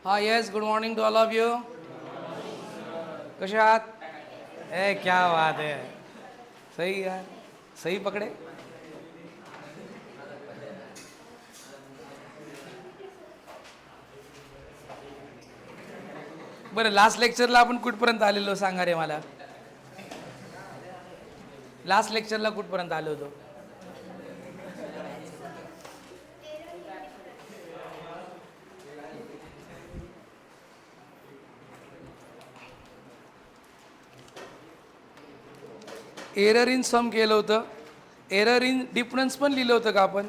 हाँ yes good morning to all of you. कसे आहात? ए क्या बात है. सही यार, सही पकडे. बरं, लास्ट लेक्चरला आपण कुठपर्यंत आलेलो सांगा रे मला. लास्ट लेक्चरला कुठपर्यंत आलो होतो? एरर इन सम केलं होतं. एरर इन डिफरन्स पण लिहिलं होतं का आपण?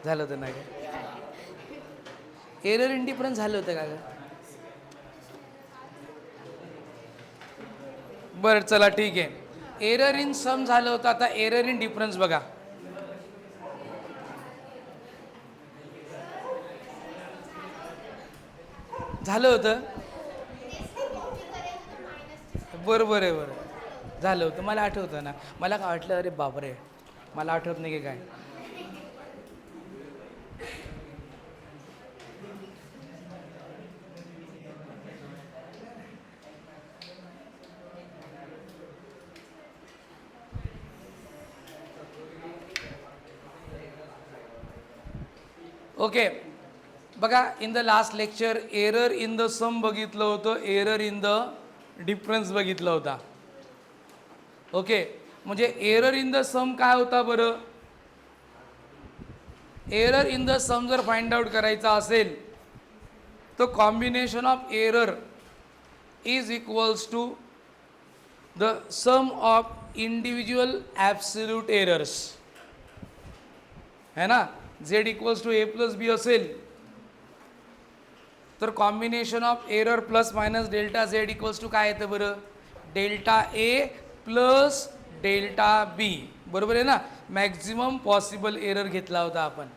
झालं होतं नाही का? एरर इन डिफरन्स झालं होतं का? बरं चला ठीक आहे. एरर इन सम झालं होतं. आता एरर इन डिफरन्स बघा. झालं होतं. बरोबर आहे. बरं झालं होतं. मला आठवतं ना. मला काय वाटलं, अरे बापरे मला आठवत नाही की काय. ओके बघा, in the last lecture error in the sum बघितलं होतं, एरर इन द डिफरन्स बघितलं होता. ओके, म्हणजे एरर इन द सम काय होता बरं? एरर इन द सम जर फाइंड आउट करायचा असेल तर combination of error is equals to the sum of individual absolute errors, है ना. Z equals to A plus B असेल तर combination of error plus minus delta Z equals to काय येतं बरं? Delta A plus delta B. बरोबर आहे ना. मॅक्झिमम पॉसिबल एरर घेतला होता आपण.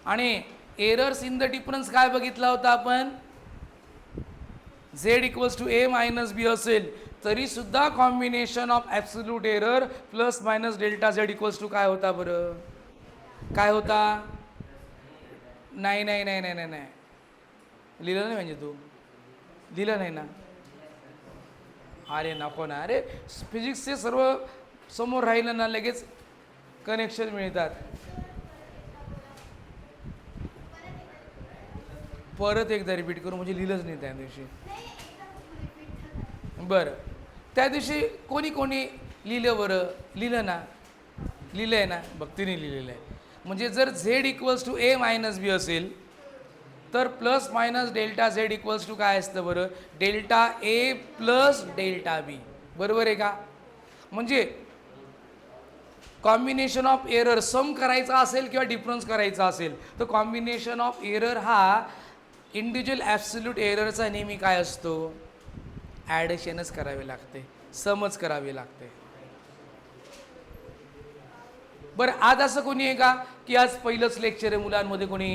आणि एरर्स इन द डिफरन्स काय बघितला होता आपण? Z equals to A minus B असेल तरी सुद्धा combination of absolute error plus minus delta Z equals to काय होता बरं? काय होता? नाही नाही नाही नाही नाही नाही लिहिलं नाही. म्हणजे तू लिहिलं नाही ना. अरे नको ना. अरे फिजिक्सचे सर्व समोर राहिलं ना लगेच कनेक्शन मिळतात. परत एकदा रिपीट करू म्हणजे लिहिलंच नाही त्या दिवशी. बरं, त्या दिवशी कोणी कोणी लिहिलं बरं? लिहिलं ना. लिहिलं आहे ना. भक्तीने लिहिलेलं आहे. म्हणजे जर Z equals to A minus B असेल तर plus minus delta Z equals to काय असतं बरं? Delta A plus delta B. बरोबर आहे का? म्हणजे कॉम्बिनेशन ऑफ एरर सम करायचा असेल किंवा डिफरन्स करायचा असेल तर कॉम्बिनेशन ऑफ एरर हा इंडिव्हिज्युअल ॲब्सोल्यूट एररचा नेहमी काय असतो? ॲडिशनच करावे लागते, समच करावी लागते. बरं, आज असं कोणी आहे का की आज पहिलंच लेक्चर आहे मुलांमध्ये? कोणी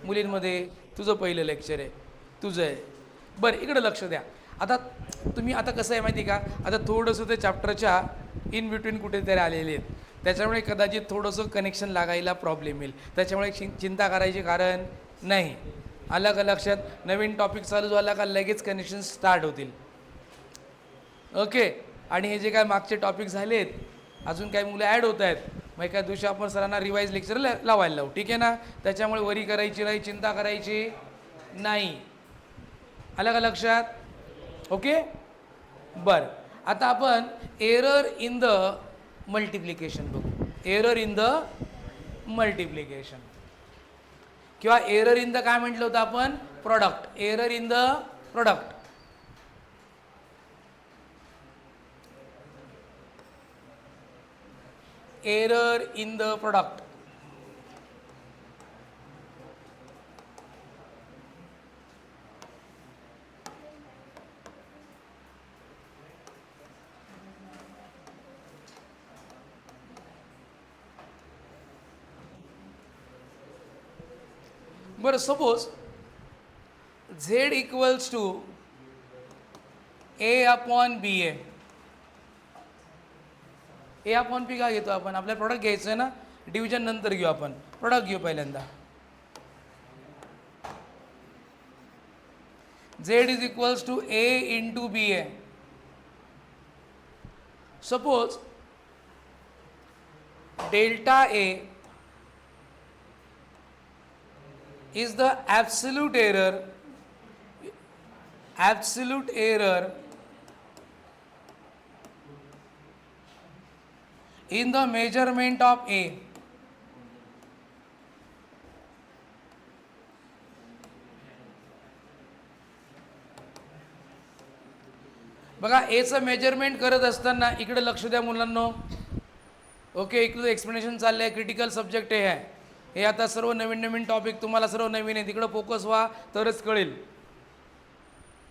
मुलींमध्ये? तुझं पहिलं लेक्चर आहे. तुझं आहे. बरं, इकडं लक्ष द्या. आता तुम्ही आता कसं आहे माहिती का, आता थोडंसं ते चॅप्टरच्या इन बिटवीन कुठेतरी आलेले आहेत, त्याच्यामुळे कदाचित थोडंसं कनेक्शन लागायला प्रॉब्लेम येईल. त्याच्यामुळे चिंता करायचे कारण नाही. आलं का लक्षात? नवीन टॉपिक चालू झाला का लगेच कनेक्शन स्टार्ट होतील. ओके. आणि हे जे काय मागचे टॉपिक झालेत अजून काही मुलं ॲड होत आहेत, मग एका दिवशी आपण सरांना रिवाईज लेक्चर लावायला लावू. ठीक आहे ना. त्याच्यामुळे वरी करायची नाही, चिंता करायची नाही. आलं का लक्षात? ओके. बरं, आता आपण एरर इन द मल्टिप्लिकेशन बघू. एरर इन द मल्टिप्लिकेशन किंवा एरर इन द काय म्हटलं होतं आपण? Product. Error in the product. Error in the product. बरं, suppose Z equals to A upon B A. A upon P का घेतो आपण? आपल्याला प्रोडक्ट घ्यायचं आहे ना, डिव्हिजन नंतर घेऊ आपण, प्रोडक्ट घेऊ पहिल्यांदा. Z is equals to A into B आहे. Suppose delta A is the absolute error in the measurement of A. बघा एचं मेजरमेंट करत असताना इकडे लक्ष द्या मुलांनो. ओके, इकडे एक्सप्लेनेशन चाललं आहे, क्रिटिकल सब्जेक्ट हे आहे. हे आता सर्व नवीन नवीन टॉपिक तुम्हाला सर्व नवीन आहे, तिकडं फोकस व्हा तरच कळेल.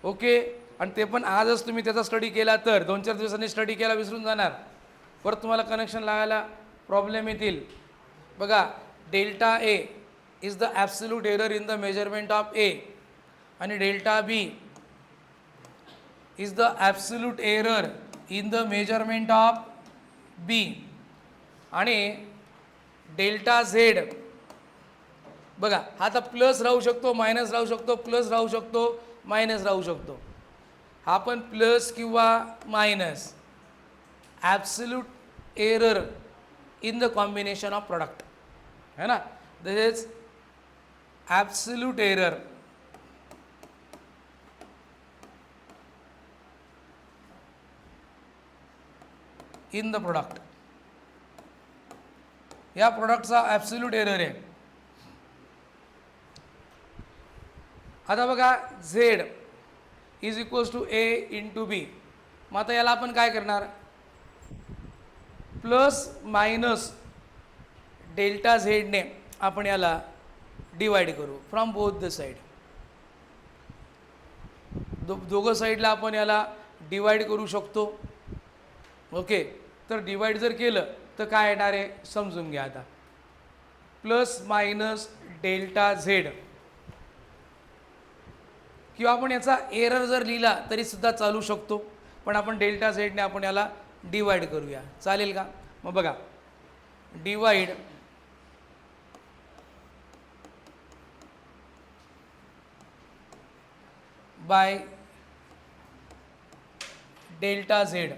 ओके, आणि ते पण आजच तुम्ही त्याचा स्टडी केला तर 2-4 दिवसांनी स्टडी केला विसरून जाणार, परत तुम्हाला कनेक्शन लागायला प्रॉब्लेम येतील. बघा delta A is the absolute error in the measurement of A आणि delta B is the absolute error in the measurement of B आणि डेल्टा झेड. बघा हा आता प्लस राहू शकतो, मायनस राहू शकतो, प्लस राहू शकतो, मायनस राहू शकतो. हा पण प्लस किंवा minus, absolute error in the combination of product है ना. This is absolute error in the product. या प्रोडक्टचा ॲब्सोल्यूट एरर आहे. आता बघा Z is equals to A into B. मग आता याला आपण काय करणार? प्लस मायनस डेल्टा झेडने आपण याला डिवाइड करू फ्रॉम बोथ द साईड. दोघं साईडला आपण याला डिवाइड करू शकतो. ओके, तर डिवाइड जर केलं तर काय येणार आहे समजून घ्या. आता प्लस मायनस डेल्टा झेड, किंवा आपण याचा एरर जर लिहिला तरी सुद्धा चालू शकतो, पण आपण डेल्टा झेडने आपण याला डिवाइड करूया, चालेल का? मग बघा divide by delta Z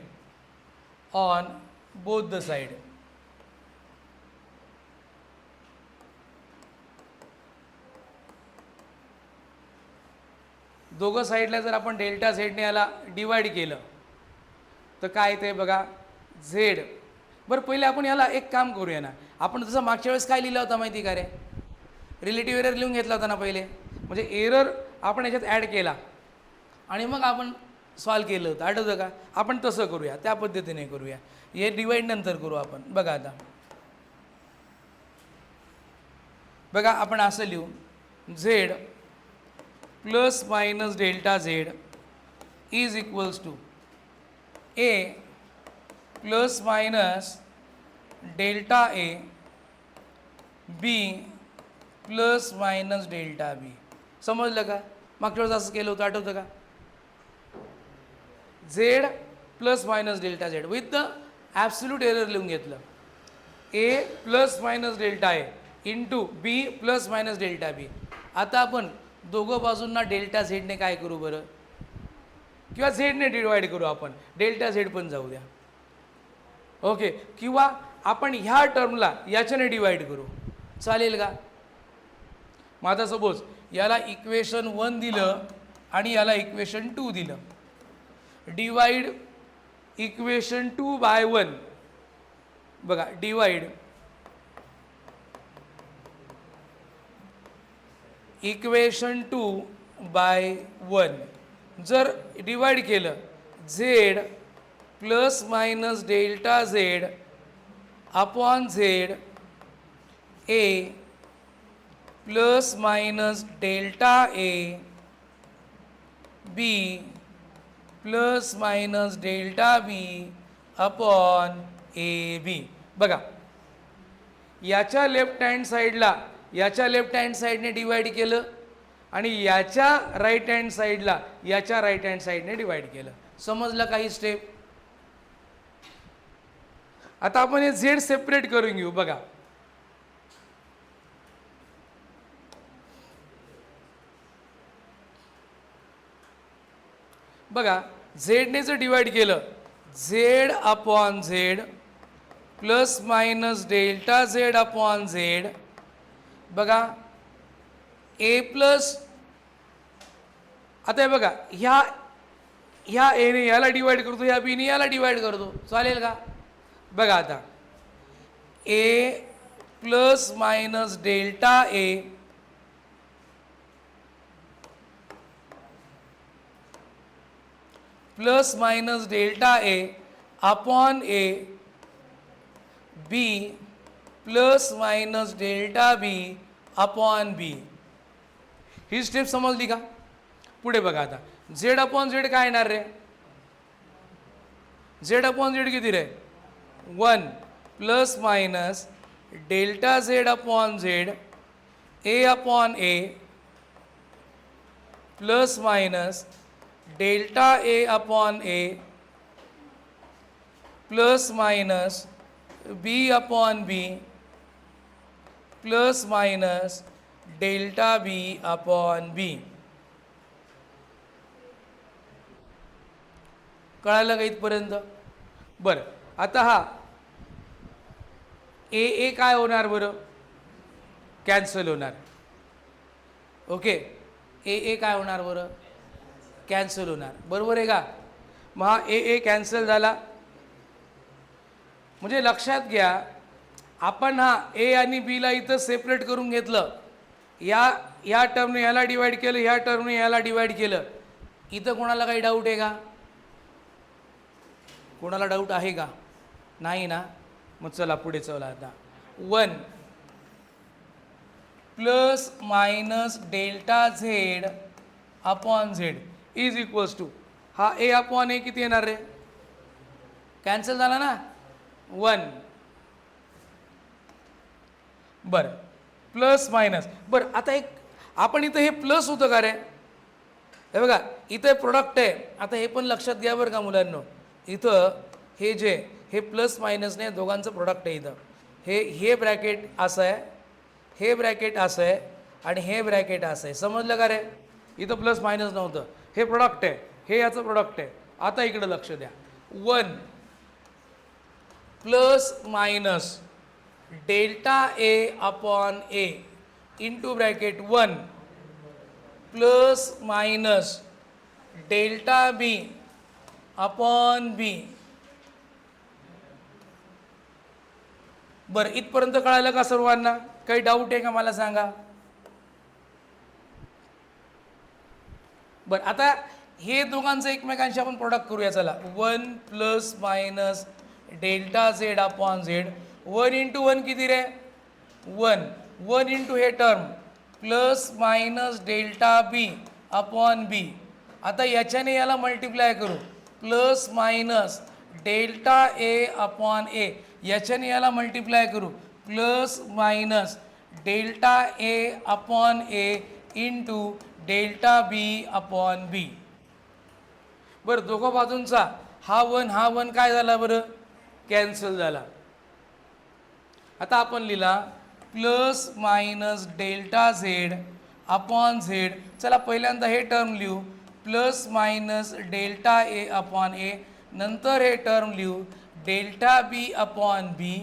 on both the side. दोघं साईडला जर आपण डेल्टा झेडने याला डिवाइड केलं तर काय ते बघा झेड. बरं पहिले आपण याला एक काम करूया ना, आपण जसं मागच्या वेळेस काय लिहिलं होतं माहिती का रे? रिलेटिव्ह एरर लिहून घेतला होता ना पहिले, म्हणजे एरर आपण याच्यात ॲड केला आणि मग आपण सॉल्व केलं होतं, आठवतं का? आपण तसं करूया, त्या पद्धतीने करूया. हे डिवाइड नंतर करू आपण. बघा आता बघा आपण असं लिहू Z plus minus delta Z is equals to A plus minus delta A B plus minus delta B. समजलं का? मागच्या वेळेस असं केलं होतं, आठवतं का? Z plus minus delta Z with the absolute error लिहून घेतलं. A plus minus delta A into B plus minus delta B. आता आपण दोघं बाजूंना डेल्टा झेडने काय करू बरं, किंवा झेडने डिवाइड करू आपण, डेल्टा झेड पण जाऊ द्या. ओके, किंवा आपण ह्या टर्मला याच्याने डिवाइड करू, चालेल का? मग आता सपोज याला इक्वेशन 1 दिलं आणि याला इक्वेशन 2 दिलं. Divide equation 2 by 1. बघा डिवाइड इक्वेशन 2 बाय 1. जर डिवाइड केलं Z plus minus delta Z upon Z A plus minus delta A B plus minus delta B upon A B. बघा याच्या लेफ्ट हँड साईडला याच्या लेफ्ट हँड साईडने divide केलं आणि याच्या राईट हँड साईडला याच्या राईट हँड साईडने डिवाइड केलं. समजलं काही स्टेप? आता आपण हे झेड सेपरेट करून घेऊ. बघा बघा झेडने जर डिवाइड केलं, Z upon Z plus minus delta Z upon Z. बघा ए प्लस, आता हे बघा ह्या एने याला डिवाइड करतो, ह्या बीने याला डिवाइड करतो, चालेल का? बघा आता A plus minus delta A plus minus delta A upon A B plus minus delta B upon B. ही स्टेप समजली का? पुढे बघा आता झेड अपॉन झेड काय येणार रे? झेड अपॉन झेड किती रे? 1 plus minus delta Z upon Z A upon A plus minus delta A upon A plus minus B upon B plus minus delta B upon B. कळालं का इथपर्यंत? बरं आता हा ए ए काय होणार बरं? कॅन्सल होणार. ओके ए ए काय होणार बरं? कॅन्सल होणार. बरोबर आहे का? मग हा ए ए कॅन्सल झाला. म्हणजे लक्षात घ्या आपण हा ए आणि बीला इथं सेपरेट करून घेतलं, या टर्मने ह्याला डिवाइड केलं, ह्या टर्मने ह्याला डिवाइड केलं. इथं कोणाला काही डाऊट आहे का? कोणाला डाऊट आहे का? नाही ना? मग चला पुढे चला. आता 1 plus minus delta Z upon Z is equals to, हा ए अपॉन ए किती येणार रे? कॅन्सल झाला ना? 1. बरं प्लस मायनस. बरं आता एक आपण इथं हे प्लस होतं का रे? हे बघा इथं प्रोडक्ट आहे. आता हे पण लक्षात घ्या बरं का मुलांनो, इथं हे जे हे प्लस मायनसने दोघांचं प्रोडक्ट आहे. इथं हे ब्रॅकेट असं आहे, हे ब्रॅकेट असं आहे आणि हे ब्रॅकेट असं आहे. समजलं का रे? इथं प्लस मायनस नव्हतं, हे प्रोडक्ट आहे, हे याचं प्रोडक्ट आहे. आता इकडं लक्ष द्या. 1 plus minus delta A upon A into bracket 1 plus minus delta B upon B. बरं इथपर्यंत कळालं का सर्वांना? काही डाऊट आहे का मला सांगा? बरं आता हे दोघांचं एकमेकांशी आपण प्रोडक्ट करूया. चला 1 plus minus delta Z upon Z. 1 into 1 किती रे? 1 इंटू हे term plus minus delta B upon B. आता याच्याने याला मल्टिप्लाय करू, plus minus delta A upon ए. याच्याने याला मल्टिप्लाय करू, plus minus delta A upon A into delta B upon B. बरं दोघं बाजूंचा हा 1 काय झाला बरं? कॅन्सल झाला. आता आपण लिहिला plus minus delta Z upon Z. चला पहिल्यांदा हे टर्म लिहू, plus minus delta A upon A. नंतर हे टर्म लिहू delta B upon B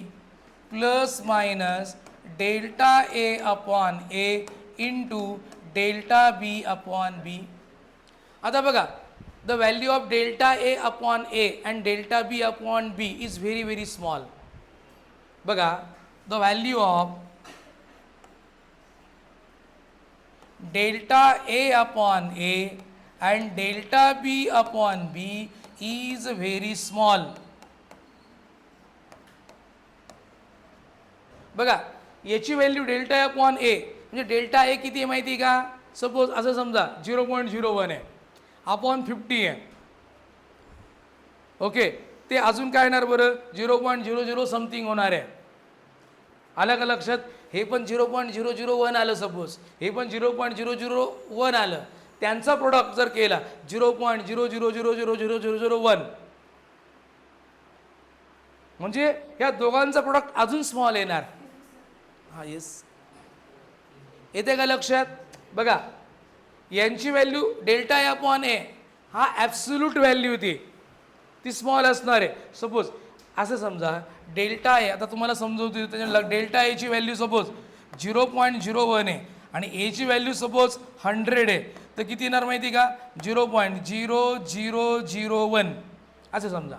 plus minus delta A upon A into delta B upon B. आता बघा the value of delta A upon A and delta B upon B is very very small. बघा the value of delta A upon A and delta B upon B is very small. बघा याची value delta A upon A म्हणजे delta ए किती आहे माहिती आहे का? Suppose असं समजा 0.01 आहे अपॉन 50 आहे. ओके ते अजून काय येणार बरं? 0.00 समथिंग होणार आहे. आलं का लक्षात? हे पण 0.001 आलं सपोज, हे पण 0.001 आलं. त्यांचा प्रोडक्ट जर केला 0.0000001 म्हणजे या दोघांचा प्रोडक्ट अजून स्मॉल येणार. हा येस, येते का लक्षात? बघा यांची व्हॅल्यू डेल्टा ए अपॉन ए हा ॲब्सोल्यूट व्हॅल्यू होती, ती स्मॉल असणार आहे. सपोज असं समजा डेल्टा ए, आता तुम्हाला समजवतो त्याच्या डेल्टा एची व्हॅल्यू सपोज 0.01 आहे आणि एची व्हॅल्यू सपोज 100 आहे, तर किती येणार माहिती का? 0.0001 असं समजा.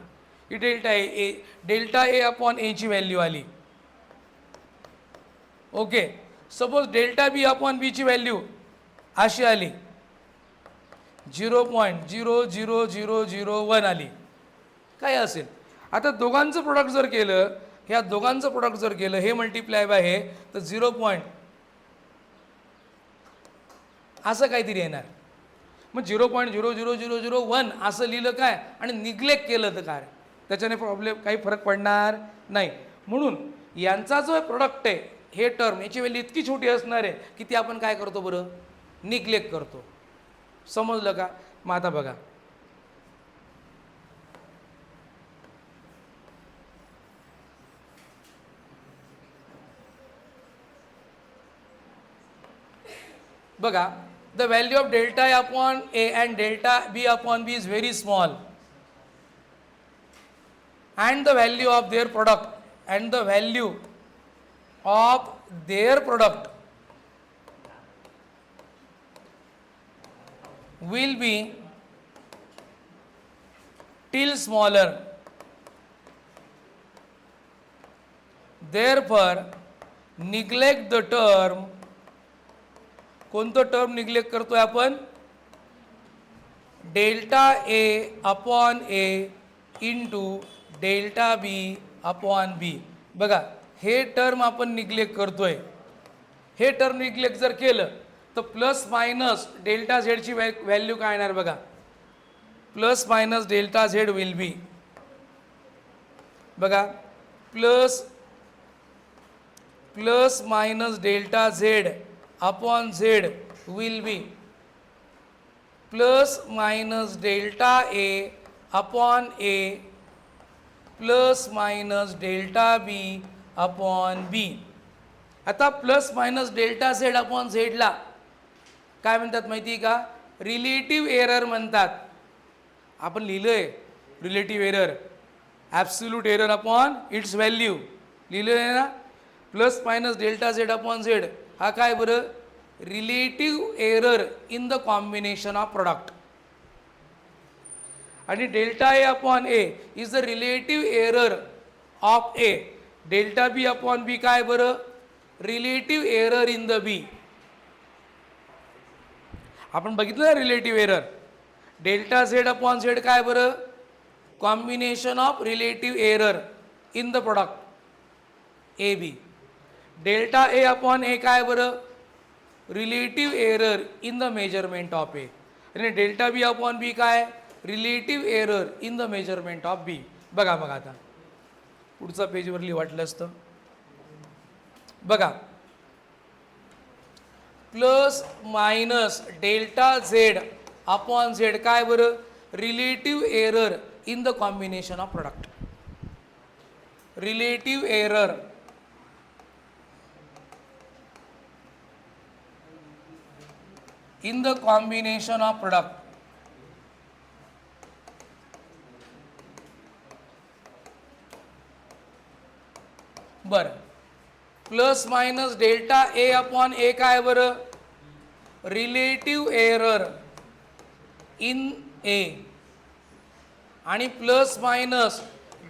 ही डेल्टा ए अपॉन एची व्हॅल्यू आली. Okay, suppose delta B upon बीची व्हॅल्यू अशी आली, 0.00001 आली, काय असेल. आता दोघांचं प्रोडक्ट जर केलं, ह्या दोघांचं प्रोडक्ट जर केलं, हे मल्टिप्लाय बाय हे, तर 0. असं काहीतरी येणार. मग 0.00001 असं लिहिलं काय आणि निग्लेक्ट केलं तर काय, त्याच्याने प्रॉब्लेम काही फरक पडणार नाही. म्हणून यांचा जो प्रोडक्ट आहे, हे टर्म, याची व्हॅल्यू इतकी छोटी असणार आहे की ती आपण काय करतो बरं, निग्लेक्ट करतो. समजलं का? मग आता बघा, बघा, the value of delta A upon A and delta B upon B is very small and the value of their product will be till smaller. Therefore neglect the term. कोणतं टर्म निग्लेक्ट करतोय आपण? Delta A upon A into delta B upon B. बघा हे term आपण neglect करतोय. हे term neglect जर केलं तर प्लस मायनस डेल्टा झेडची व्हॅल्यू काय येणार बघा, plus minus delta Z will be, बघा plus minus delta Z upon Z will be plus minus delta A upon A plus minus delta B upon B. आता plus minus delta Z upon झेडला काय म्हणतात माहिती आहे का? Relative error म्हणतात. आपण लिहिलंय relative error, absolute error upon its value लिहिलं आहे ना. Plus minus delta Z upon Z हा काय बरं? Relative error in the combination of product. आणि delta A upon A is the relative error of A. Delta B upon B काय बरं? Relative error in the B. आपण बघितलं ना relative error. Delta Z upon Z काय बरं? Combination of relative error in the product A B. Delta A upon A काय बरं? Relative error in the measurement of A. आणि delta B upon B काय? Relative error in the measurement of B. बघा मग आता पुढचा पेजवरली वाटलं असतं बघा, plus minus delta Z upon Z काय बरं? Relative error in the combination of product. Relative error in the combination of product. बरं, plus minus delta A upon A काय बरं? रिलेटिव्ह एरर इन ए. आणि plus minus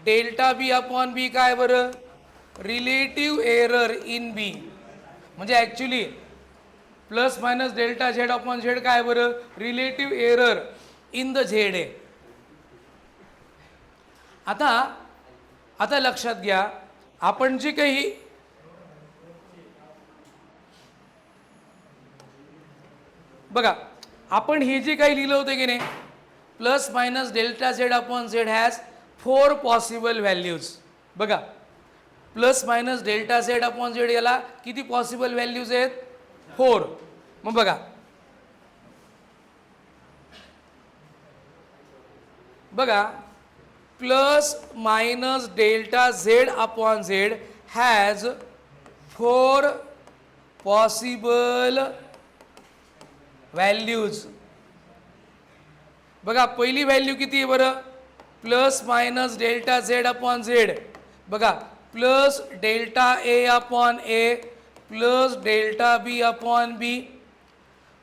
delta B upon B काय बरं? Relative error in B. म्हणजे actually plus minus delta Z upon Z काय बरं? Relative error in the Z आहे. आता लक्षात घ्या, आपण जे काही बघा, आपण हे जे काही लिहिलं होतं की नाही, plus minus delta Z upon Z has 4 possible values. बघा plus minus delta Z upon Z याला किती पॉसिबल व्हॅल्यूज आहेत? 4. मग बघा plus minus delta z upon z has 4 possible values. बघा पहिली व्हॅल्यू किती आहे बरं, plus minus delta Z upon Z. बघा plus delta A upon A plus delta B upon B.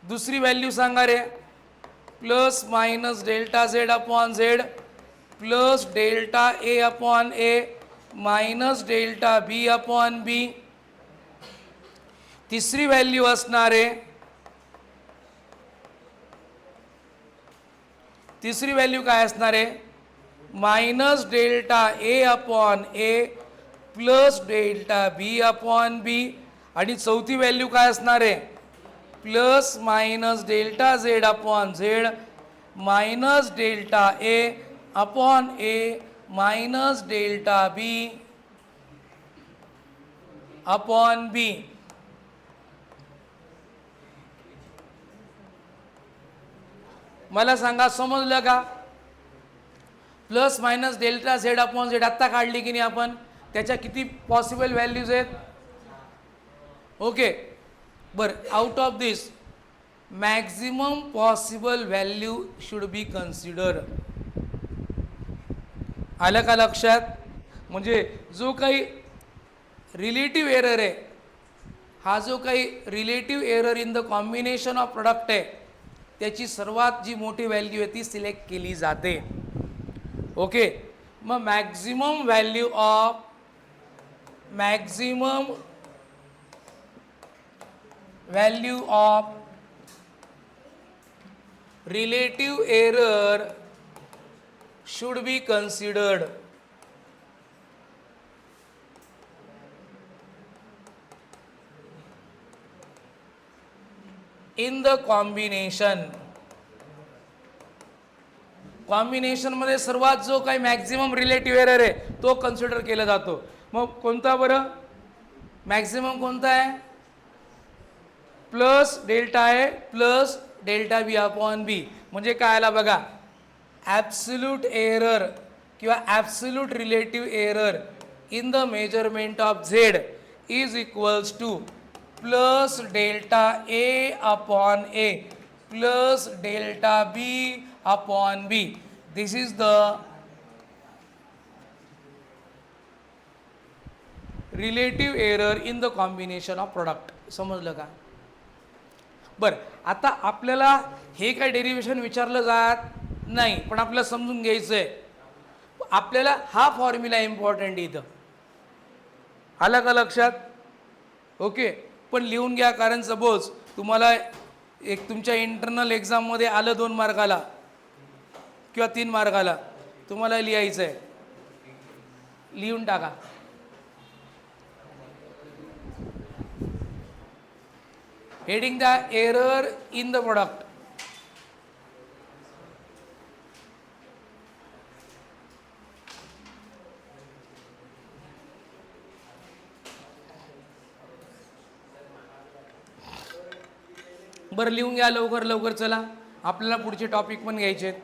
दुसरी व्हॅल्यू सांगा रे, plus minus delta Z upon Z plus delta A upon A minus delta B upon B. तिसरी value असणार आहे, तिसरी value काय असणार आहे, minus delta A upon A plus delta B upon B. आणि चौथी व्हॅल्यू काय असणार आहे, plus minus delta Z upon Z minus delta A upon A minus delta B upon बी. मला सांगा समजलं का? Plus minus delta Z upon Z आत्ता काढली की नाही आपण, त्याच्या किती पॉसिबल व्हॅल्यूज आहेत. ओके बरं, out of this maximum possible value should be consider. आलं का लक्षात? म्हणजे जो काही रिलेटिव्ह एरर आहे, हा जो काही relative error in the combination of product आहे, त्याची सर्वात जी मोठी व्हॅल्यू आहे ती सिलेक्ट केली जाते. ओके, मग maximum value of relative error should be considered. In the combination मध्ये सर्वात जो काही मॅक्झिमम रिलेटिव्ह एरर आहे तो कन्सिडर केला जातो. मग कोणता बरं मॅक्झिमम कोणता आहे, plus delta A plus delta B upon B. म्हणजे काय आला बघा, ॲब्सोल्यूट एरर किंवा absolute relative error in the measurement of Z is equals to plus delta A upon A plus delta B upon B. This is the relative error in the combination of product. समजलं का? बरं, आता आपल्याला हे काय derivation विचारलं जात नाही, पण आपल्याला समजून घ्यायचं आहे. आपल्याला हा फॉर्म्युला इम्पॉर्टंट इथं. आलं का लक्षात? ओके, पण लिहून घ्या, कारण सपोज तुम्हाला एक तुमच्या इंटरनल एक्झाममध्ये आलं 2 मार्काला किंवा 3 मार्काला, तुम्हाला लिहायचं आहे, लिहून टाका. Heading the error in the product. बरं लिहून घ्या लवकर लवकर, चला आपल्याला पुढचे टॉपिक पण घ्यायचे आहेत.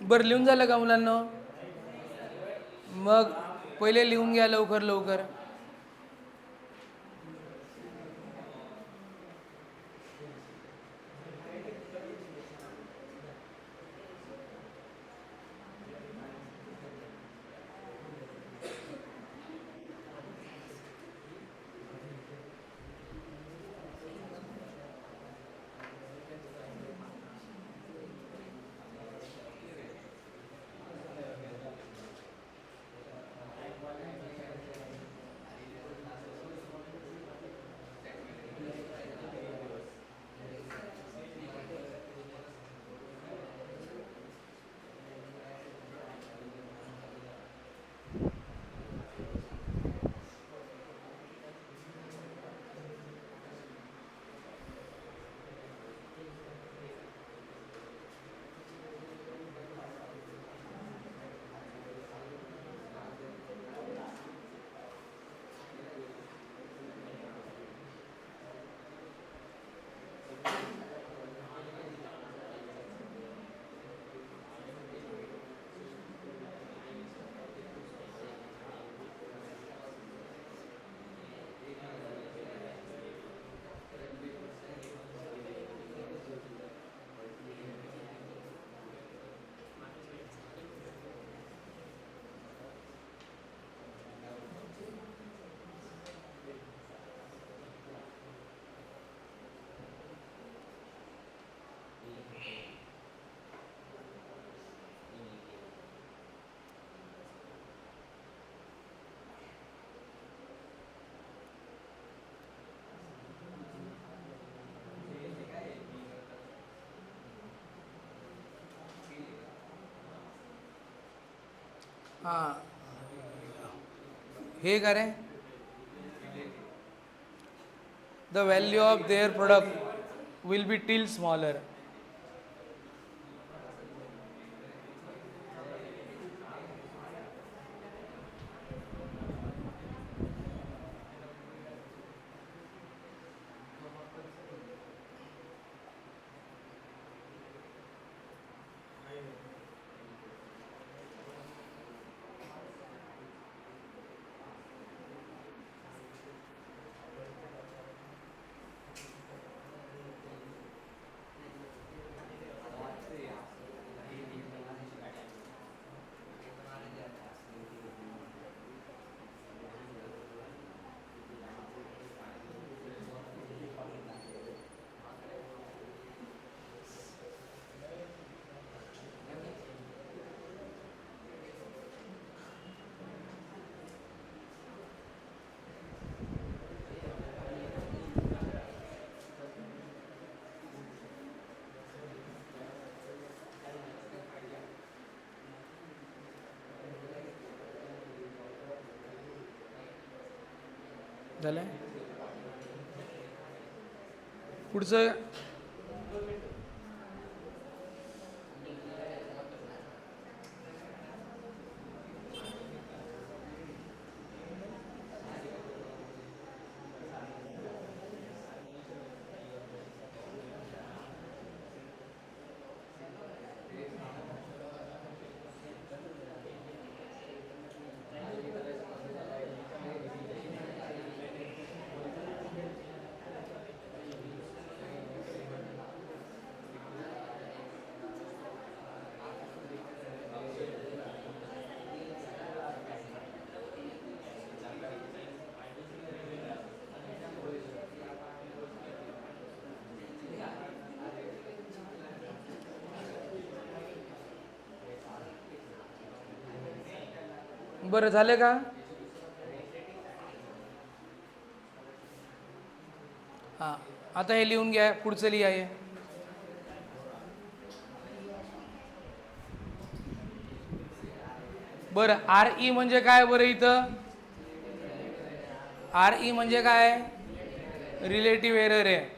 बरं लिहून झालं का मुलांना? मग पहिले लिहून घ्या लवकर लवकर. हां हे का रे? The value of their product will be till smaller. झालं पुढचं. बरं झालं का? हां आता हे लिहून घ्या, पुढचं लिहा. हे बरं आर ई म्हणजे काय बरं इथं? आर ई म्हणजे काय? रिलेटिव्ह एरर आहे.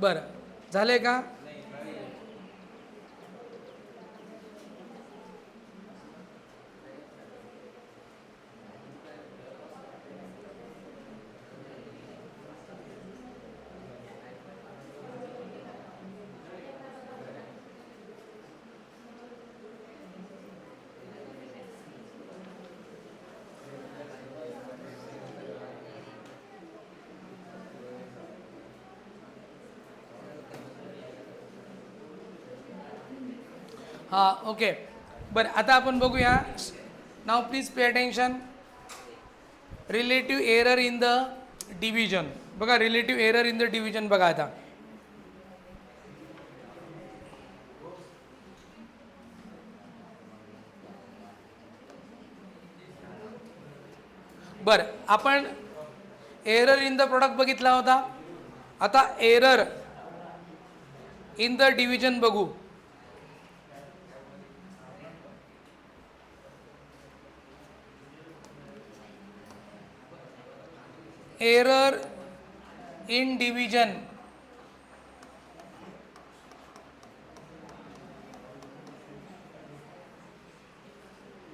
बरं, झालंय का? हां, ओके. बरं, आता आपण बघूया. Now please pay attention. Relative error in the division. बघा, relative error in the division बघा आता. बरं, आपण एरर इन द प्रोडक्ट बघितला होता. आता एरर इन द डिव्हिजन बघू. Error in division.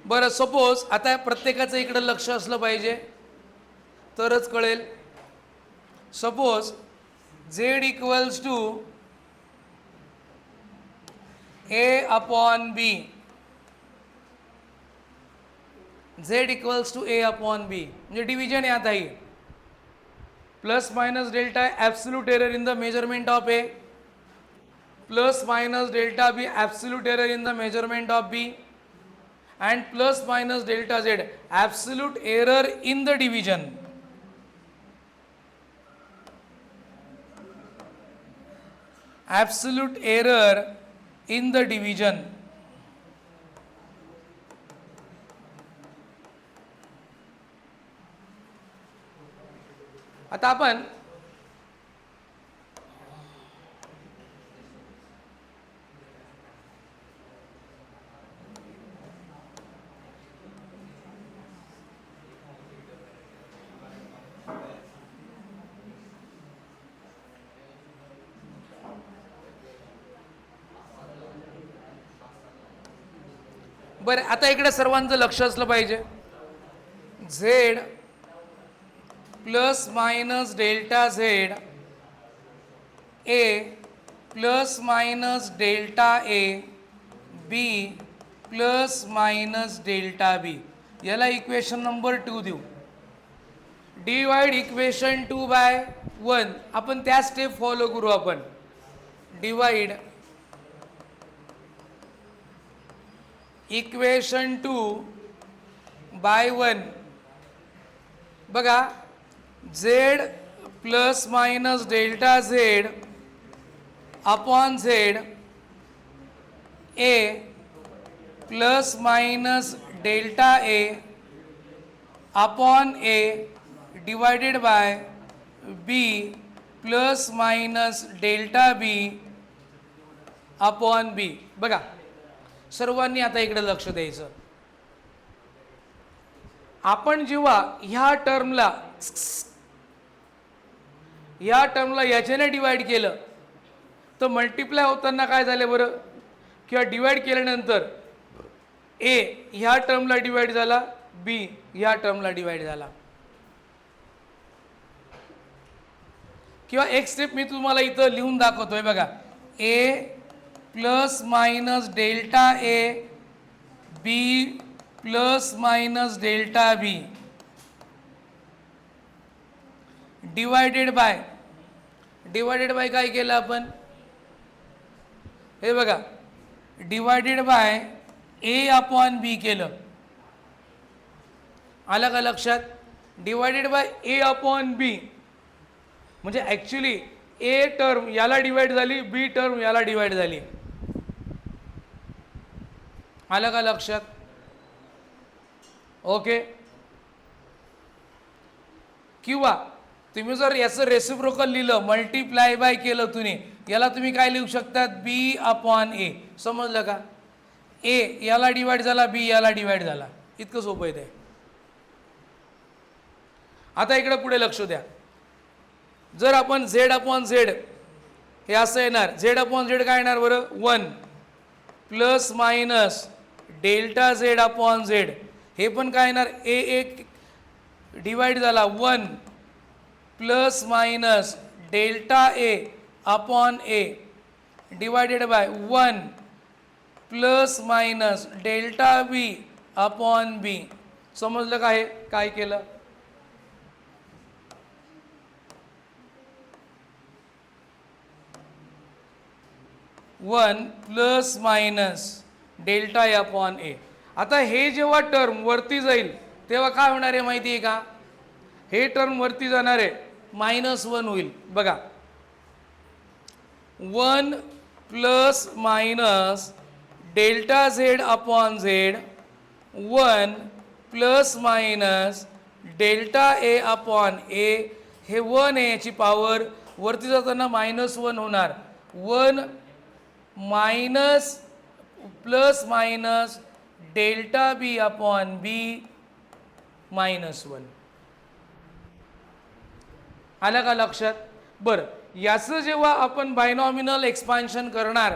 बरं, सपोज आता प्रत्येकाचं इकडं लक्ष असलं पाहिजे तरच कळेल. Suppose Z equals to A upon B. Z equals to A upon B म्हणजे डिव्हिजन आहे आता ही. Plus minus delta absolute error in the measurement of A, plus minus delta B absolute error in the measurement of B, and plus minus delta z absolute error in the division. Absolute error in the division. आता आपण बरं आता इकडे सर्वांचं लक्ष असलं पाहिजे. Z plus minus delta Z A plus minus delta A B plus minus delta B, याला इक्वेशन नंबर 2 देऊ. डिवाइड इक्वेशन 2 बाय 1, आपण त्या स्टेप फॉलो करू. आपण डिवाइड इक्वेशन 2 बाय 1. बघा, Z plus minus delta Z upon Z A plus minus delta A upon A divided by B plus minus delta B upon B. बघा, सर्वांनी आता इकडे लक्ष द्यायचं. आपण जेव्हा ह्या टर्मला याच्याने डिवाइड केलं तर मल्टिप्लाय होताना काय झाले बरं, किंवा डिवाइड केल्यानंतर ए ह्या टर्मला डिवाइड झाला, बी ह्या टर्मला डिवाइड झाला. किंवा एक स्टेप मी तुम्हाला इथं लिहून दाखवतोय. बघा, A plus minus delta A B plus minus delta B divided by काय केलं आपण, हे बघा, divided by A upon B केलं. आलं का लक्षात? Divided by A upon B म्हणजे ॲक्च्युली ए टर्म याला डिवाइड झाली, बी टर्म याला डिवाइड झाली. आलं का लक्षात? ओके. किंवा तुम्ही जर याचं रेसिप्रोकल लिहिलं, मल्टिप्लाय बाय केलं तुम्ही, याला तुम्ही काय लिहू शकतात, बी अपॉन ए. समजलं का? ए याला डिवाइड झाला, बी याला डिवाइड झाला. इतकं सोपं आहे ते. आता इकडे पुढे लक्ष द्या. जर आपण झेड अपॉन झेड हे असं येणार, झेड अपॉन झेड काय येणार बरं, 1 plus minus delta Z upon Z, हे पण काय येणार, ए एक डिवाइड झाला 1 plus minus delta A upon A divided by 1 plus minus delta B upon B. समजलं का? हे काय केलं, 1 plus minus delta A upon A. आता हे जेव्हा टर्म वरती जाईल तेव्हा काय होणार आहे माहिती आहे का, हे टर्म वरती जाणार आहे, -1 होईल. बघा, 1 plus minus delta Z upon Z 1 plus minus delta A upon A. हे 1 आहे, याची पॉवर वरती जाताना -1 होणार. 1 minus plus minus delta B upon बी -1. आलं का लक्षात? बरं, याचं जेव्हा आपण बायनॉमिनल एक्सपान्शन करणार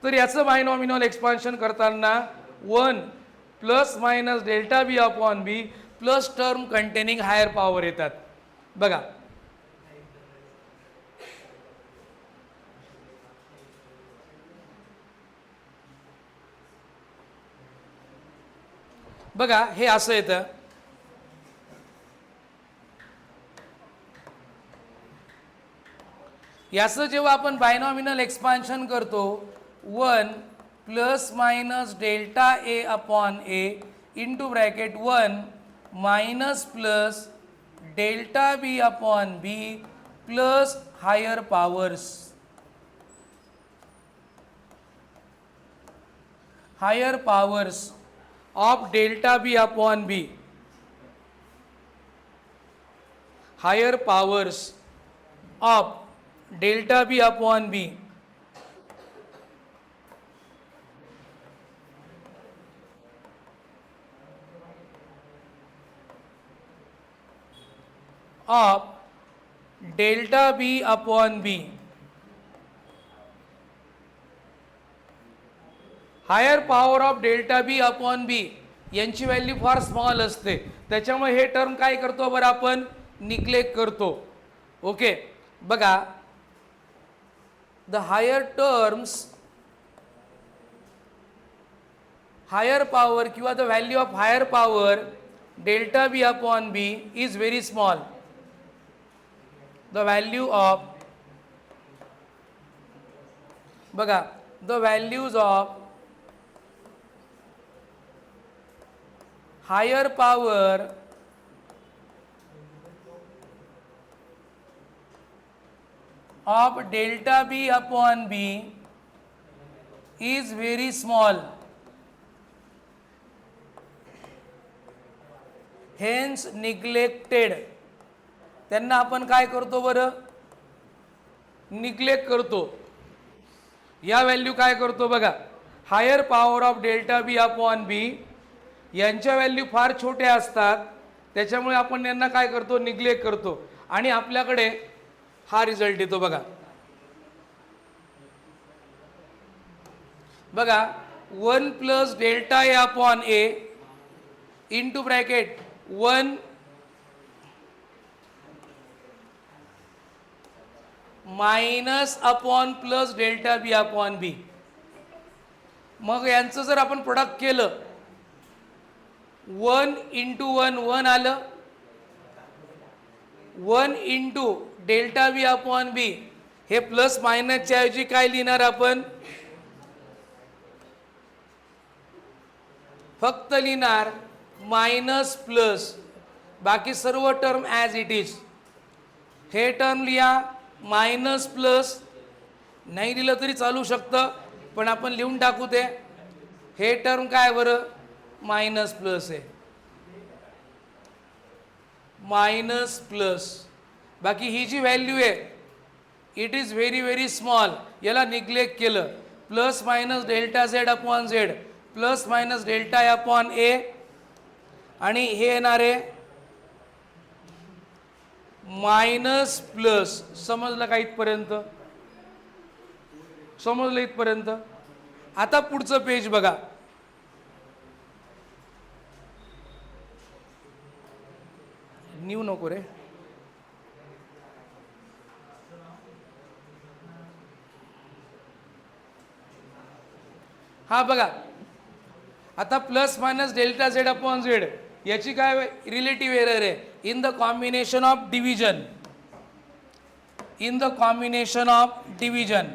तर याचं बायनॉमिनल एक्सपान्शन करताना 1 plus minus delta B upon B plus term containing higher power येतात. बघा, बघा हे असं येतं. याचं जेव्हा आपण बायनॉमिनल एक्सपान्शन करतो 1 plus minus delta A upon A into bracket 1 minus plus delta B upon B plus higher powers. Higher powers of delta b upon b. Higher powers of delta b upon b of delta b upon b. Higher power of delta B upon B यांची value फार small असते, त्याच्यामुळे हे term काय करतो बरं आपण neglect करतो. ओके, बघा the higher terms, higher power किंवा the value of higher power delta B upon B is very small. The value of, बघा the values of higher power of delta b upon b is very small, hence neglected. त्यांना आपण काय करतो बरं, neglect करतो. या value काय करतो बघा, higher power of delta B upon B यांच्या व्हॅल्यू फार छोट्या असतात, त्याच्यामुळे आपण यांना काय करतो निग्लेक्ट करतो आणि आपल्याकडे हा रिझल्ट येतो. बघा बघा 1 plus delta A upon A into bracket 1 minus upon plus delta B upon B. मग यांचं जर आपण प्रोडक्ट केलं 1 इंटू 1 1 आलं, 1 इंटू डेल्टा बी अपॉन बी हे प्लस मायनसच्या ऐवजी काय लिहिणार आपण, फक्त लिहिणार मायनस प्लस, बाकी सर्व टर्म ॲज इट इज. हे टर्म लिहा मायनस प्लस, नाही लिहिलं तरी चालू शकतं पण आपण लिहून टाकू ते. हे टर्म काय बरं मायनस प्लस आहे, मायनस प्लस, बाकी ही जी व्हॅल्यू आहे it is very very small, याला निग्लेक्ट केलं. Plus minus delta Z upon Z plus minus delta upon A आणि हे येणार आहे मायनस प्लस. समजलं का इथपर्यंत, समजलं इथपर्यंत. आता पुढचं पेज बघा, न्यू नको रे, हा बघा आता plus minus delta Z upon Z याची काय रिलेटिव्ह एरर आहे in the combination of division, in the combination of division.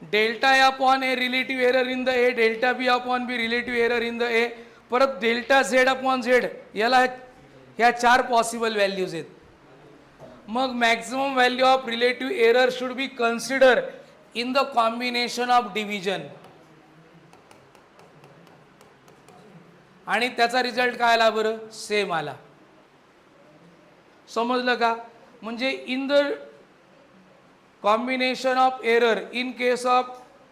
Delta A upon A relative error in the A, delta B upon B relative error in the A, परत delta Z upon Z याला ह्या 4 possible values आहेत. मग maximum value of relative error should be consider in the combination of division. आणि त्याचा result काय आला बरं, सेम आला. समजलं का, म्हणजे in the combination of error in case of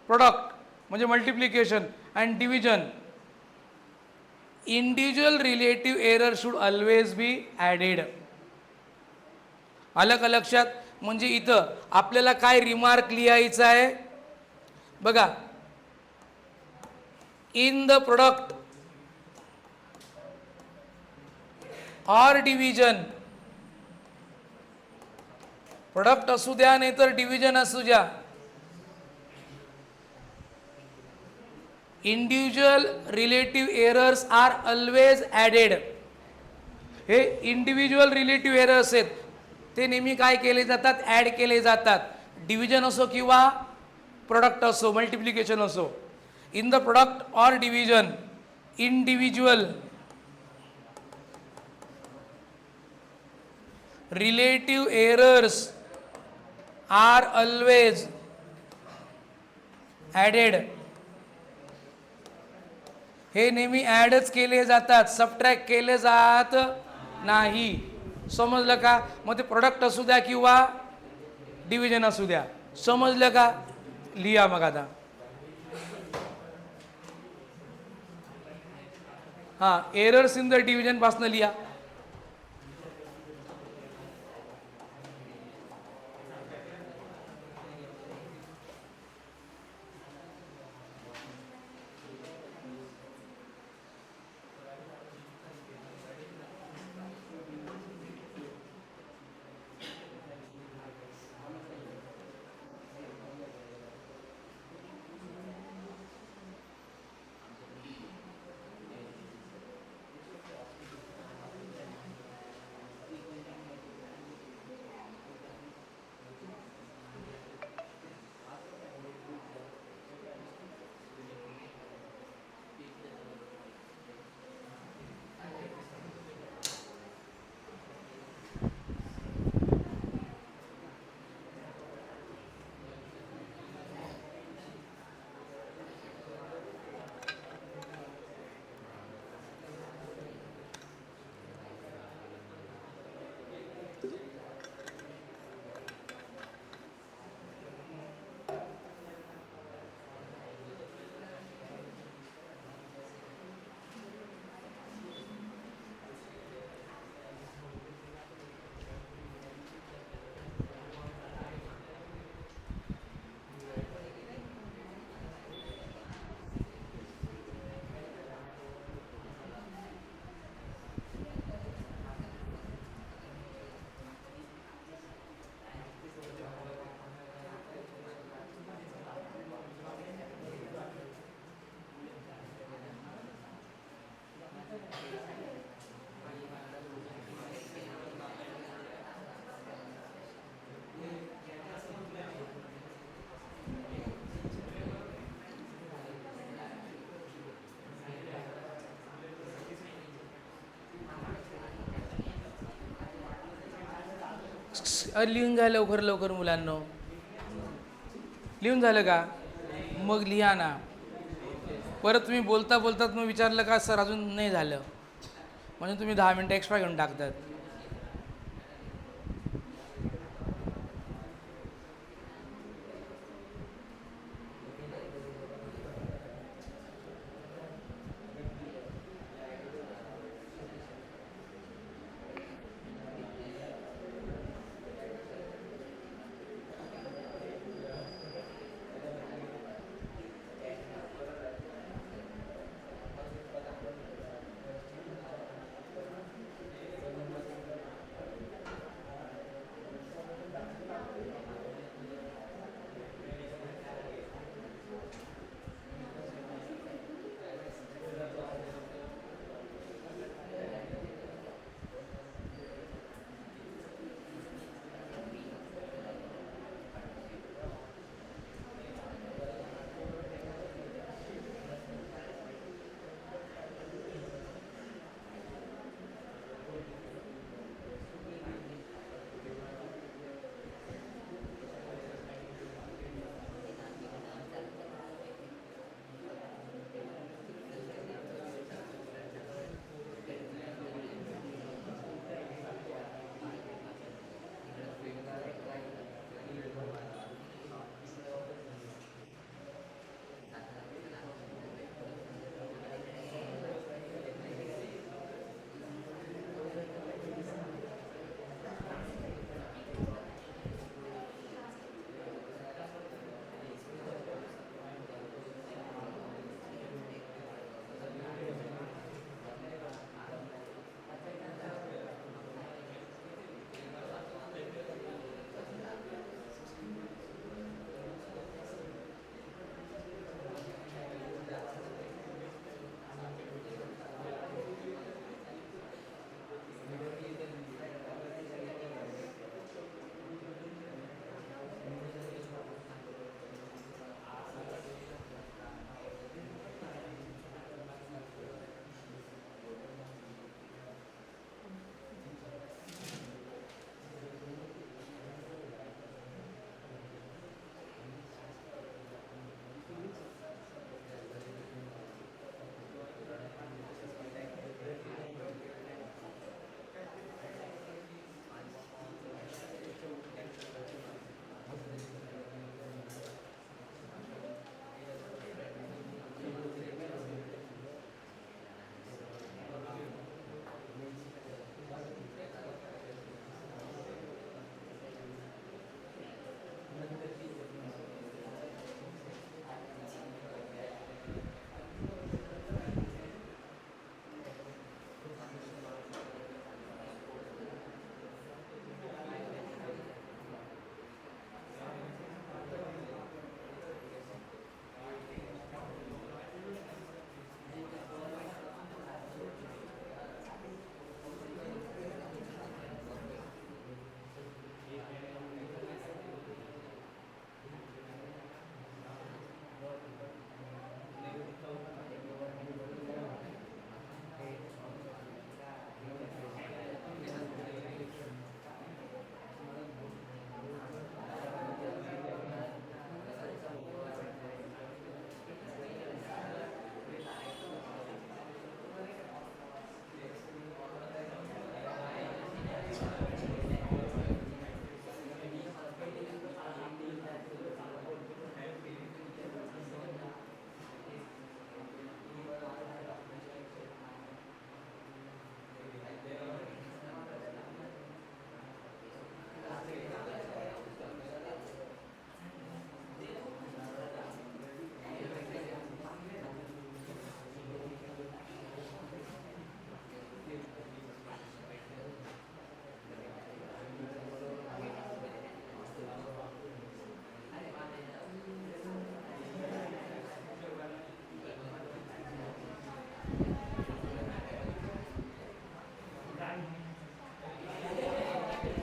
product म्हणजे multiplication and division, individual relative error should always be added. आलं का लक्षात. म्हणजे इथं आपल्याला काय रिमार्क लिहायचं आहे बघा, in the product or division, product असू द्या नाही तर डिव्हिजन असू द्या, individual relative errors are always added. हे इंडिव्हिज्युअल रिलेटिव्ह एरर्स आहेत ते नेहमी काय केले जातात, ॲड केले जातात. डिव्हिजन असो किंवा प्रोडक्ट असो, मल्टिप्लिकेशन असो. In the product or division individual relative errors are always added. हे नेहमी ॲडच केले जातात, सबट्रॅक्ट केले जात नाही. समजलं का. मग ते प्रोडक्ट असू द्या किंवा डिव्हिजन असू द्या. समजलं का. लिहा मग आता. हां, एरर्स इन द डिव्हिजन पासून लिहा. अरे लिहून घ्या लवकर लवकर मुलांनो. लिहून झालं का? मग लिहा ना. परत तुम्ही बोलता बोलतात मग विचारलं का सर अजून नाही झालं, म्हणजे तुम्ही 10 मिनटं एक्स्ट्रा घेऊन टाकतात.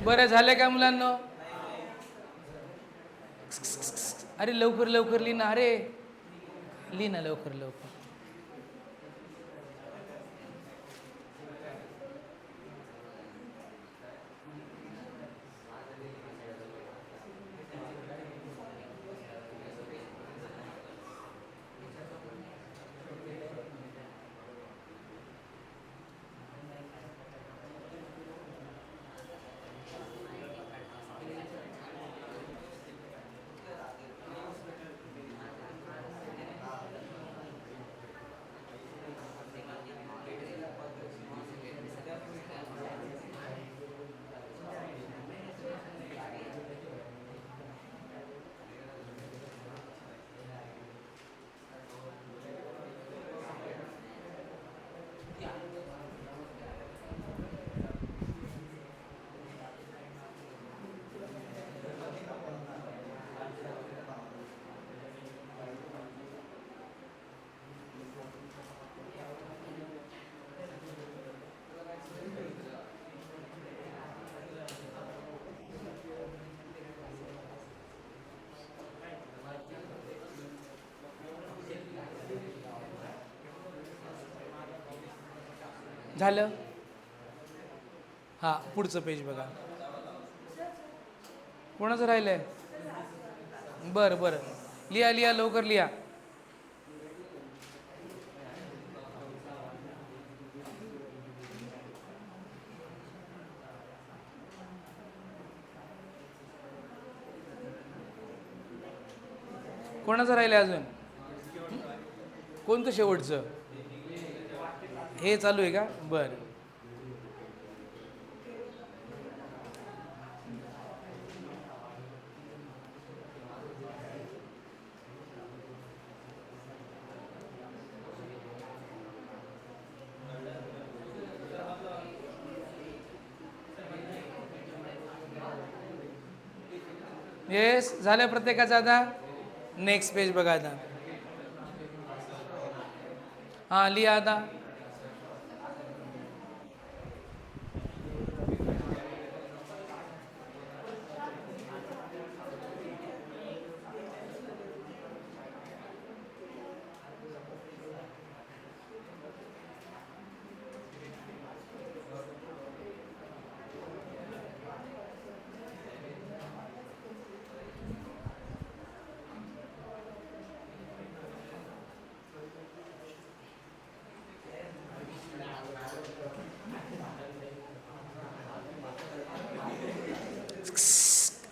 बरं झालं का मुलांना? अरे लवकर लवकर लिहिना, अरे लिहिना लवकर लवकर. झालं. हां, पुढचं पेज बघा. कोणाचं राहिलं आहे? बरं बरं, लिहा लिहा, लवकर लिहा. कोणाचं राहिलं आहे अजून? कोणतं शेवटचं? हे चालू आहे का? बरं. येस, झालं प्रत्येकाचं. आता नेक्स्ट पेज बघा आता. हां, लिहा आता.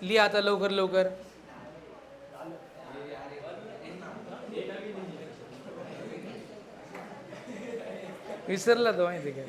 लिहा आता लवकर लवकर. विसरला तो, माहिती का?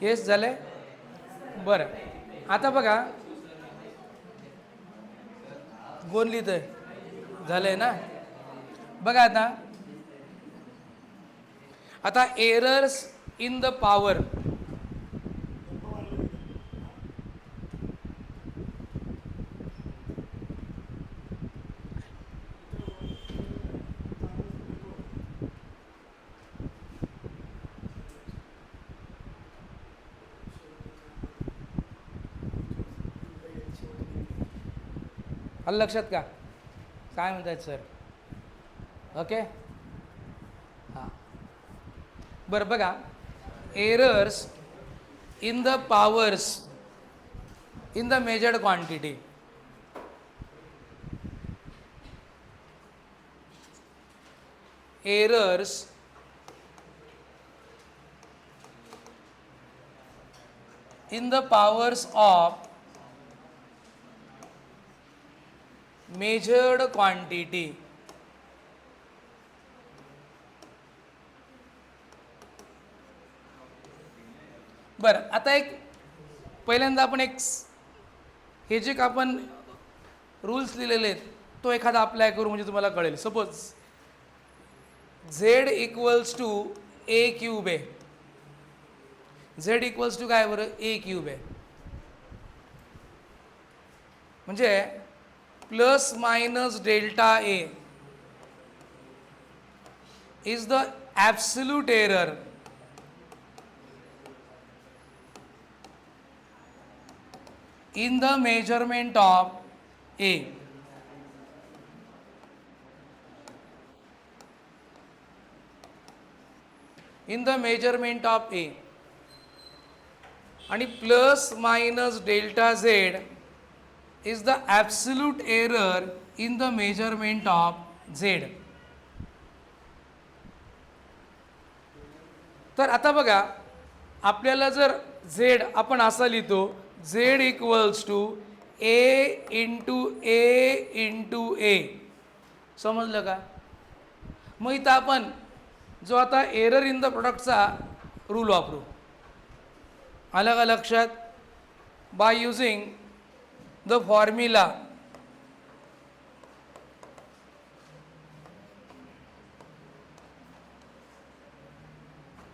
येस झालंय. बरं, आता बघा कोण लिहितंय, झालंय ना. बघा आता आता एरर्स इन द पॉवर, आलं लक्षात का काय म्हणतायत सर? ओके, हां बरं. बघा errors in the powers in the measured quantity, errors in the powers of measured quantity. बरं, आता एक पहिल्यांदा आपण एक हे जे का आपण रूल्स लिहिलेले आहेत तो एखादा अप्लाय करू म्हणजे तुम्हाला कळेल. Suppose Z equals to A cube आहे. झेड इक्वल्स टू काय बरं? ए क्यूब आहे. म्हणजे plus minus delta A is the absolute error in the measurement of A. In the measurement of A. आणि plus minus delta Z is the absolute error in the measurement of Z. तर आता बघा आपल्याला जर Z आपण असा लिहितो, Z equals to A into A. समजलं का? मग इथं आपण जो आता एरर इन द प्रोडक्टचा रूल वापरू. आलं का लक्षात? By using the formula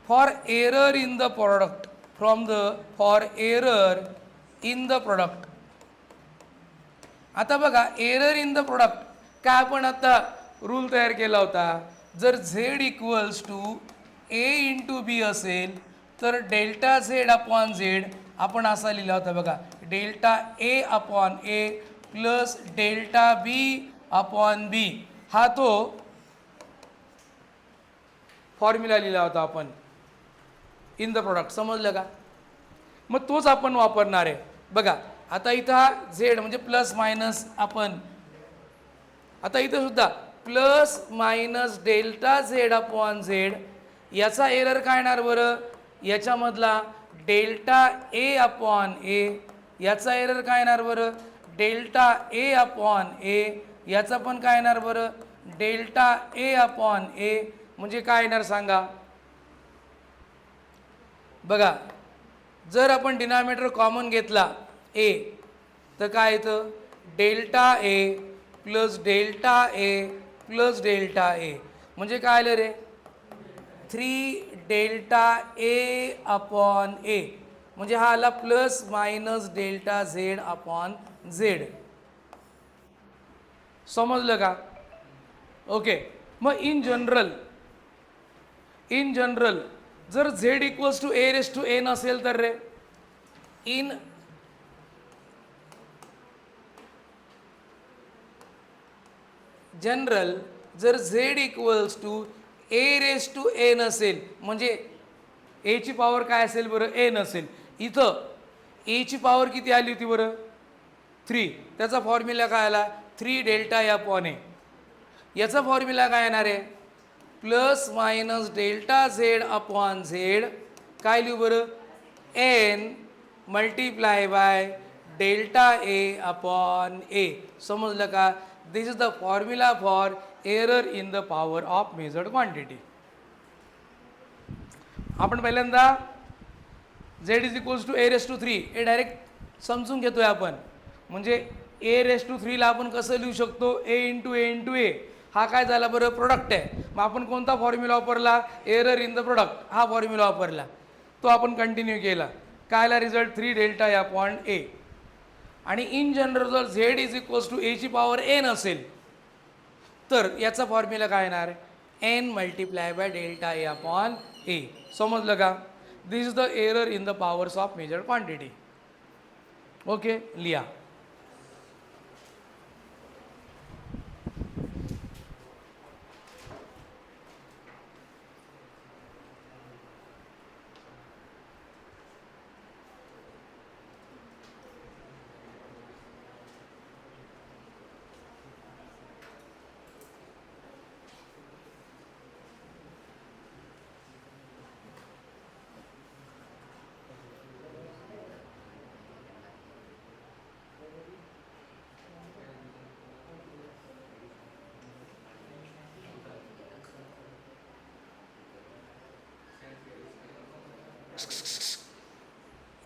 for error in the product for error in the product. आता बघा एरर इन द प्रोडक्ट काय आपण आता रूल तयार केला होता. जर Z equals to A into B असेल तर डेल्टा झेड अपॉन झेड आपण असा लिहिला होता बघा. Delta A upon A plus delta B upon बी हा तो फॉर्म्युला लिहिला होता आपण इन द प्रोडक्ट. समजलं का? मग तोच आपण वापरणार आहे. बघा आता इथं हा झेड म्हणजे प्लस मायनस आपण आता इथं सुद्धा plus minus delta Z upon Z याचा एरर काय येणार बरं? याच्यामधला डेल्टा ए अपॉन ए याचा एरर काय येणार बरं? डेल्टा ए अपॉन ए याचा पण काय येणार बरं? Delta A upon A. म्हणजे काय येणार सांगा बघा. जर आपण डिनॉमिनेटर कॉमन घेतला ए तर काय येतं? Delta A plus delta A plus delta ए. म्हणजे काय आलं रे? 3 डेल्टा ए अपॉन ए. म्हणजे हा आला plus minus delta Z upon Z. समजलं का? ओके. मग इन जनरल जर Z equals to A raise to A नसेल तर रे इन जनरल जर Z equals to A raise to A नसेल म्हणजे ए ची पॉवर काय असेल बरं? ए नसेल. इथं ए ची पॉवर किती आली होती बरं? 3. त्याचा फॉर्म्युला काय आला? 3 डेल्टा ए अपॉन ए. याचा फॉर्म्युला काय येणार आहे? Plus minus delta Z upon Z काय लिहू बरं? N multiply by delta A upon A. समजलं का? This is the formula for error in the power of measured quantity. आपण पहिल्यांदा Z is equals to a⁻³ हे डायरेक्ट समजून घेतोय आपण. म्हणजे a⁻³ आपण कसं लिहू शकतो, a हा काय झाला बरं, प्रोडक्ट आहे. मग आपण कोणता फॉर्म्युला वापरला, एरर इन द प्रोडक्ट हा फॉर्म्युला वापरला, तो आपण कंटिन्यू केला. कायला रिझल्ट 3Δ a. आणि इन जनरल जर Z is equals to a ची पॉवर n असेल तर याचा फॉर्म्युला काय येणार, n × Δ a. समजलं का. This is the error in the powers of measured quantity. Okay, लिहा.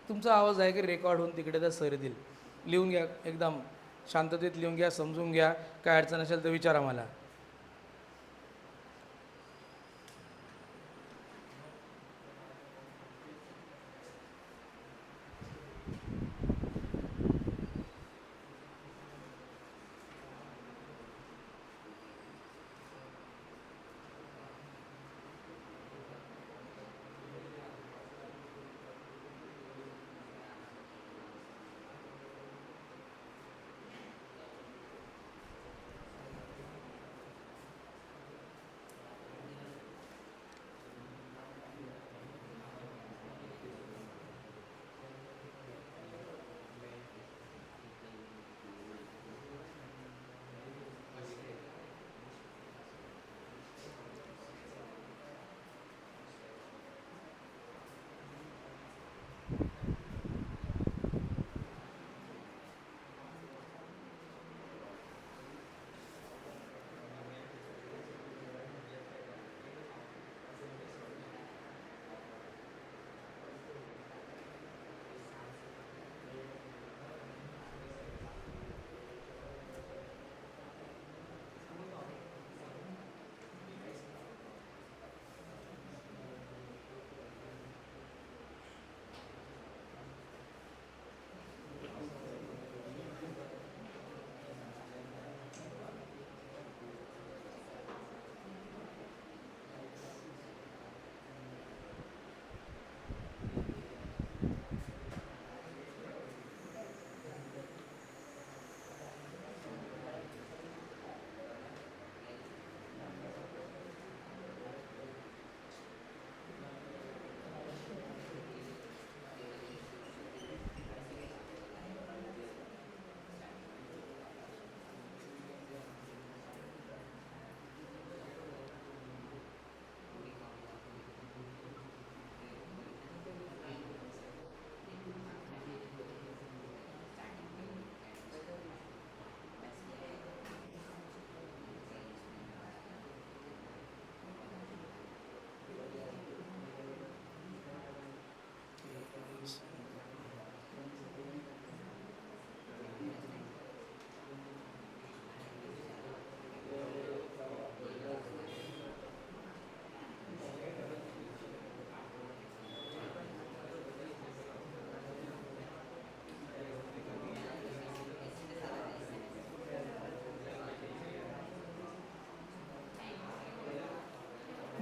तुमचा आवाज आहे की रेकॉर्ड होऊन तिकडे त्या सर देईल. लिहून घ्या, एकदम शांततेत लिहून घ्या, समजून घ्या. काय अडचण असेल तर विचारा मला.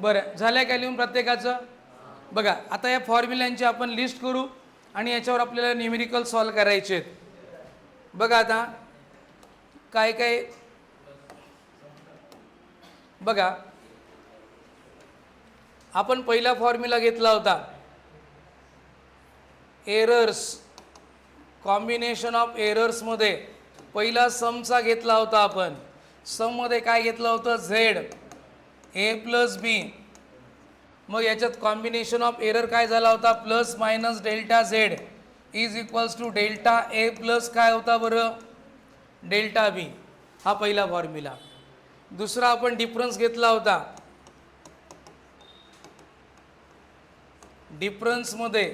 बरं, झालं काय लिहून प्रत्येकाचं. बघा आता या फॉर्म्युल्यांची आपण लिस्ट करू आणि याच्यावर आपल्याला न्यूमेरिकल सॉल्व करायचे आहेत. बघा आता काय काय, बघा आपण पहिला फॉर्म्युला घेतला होता एरर्स, कॉम्बिनेशन ऑफ एरर्समध्ये पहिला समचा घेतला होता आपण. सममध्ये काय घेतलं होतं, झेड a+b. मग याच्यात कॉम्बिनेशन ऑफ एरर काय झाला होता, +-Δz is equals to Δa plus काय होता बरं, Δb. हा पहिला फॉर्म्युला. दुसरा आपण डिफरन्स घेतला होता. डिफरन्समध्ये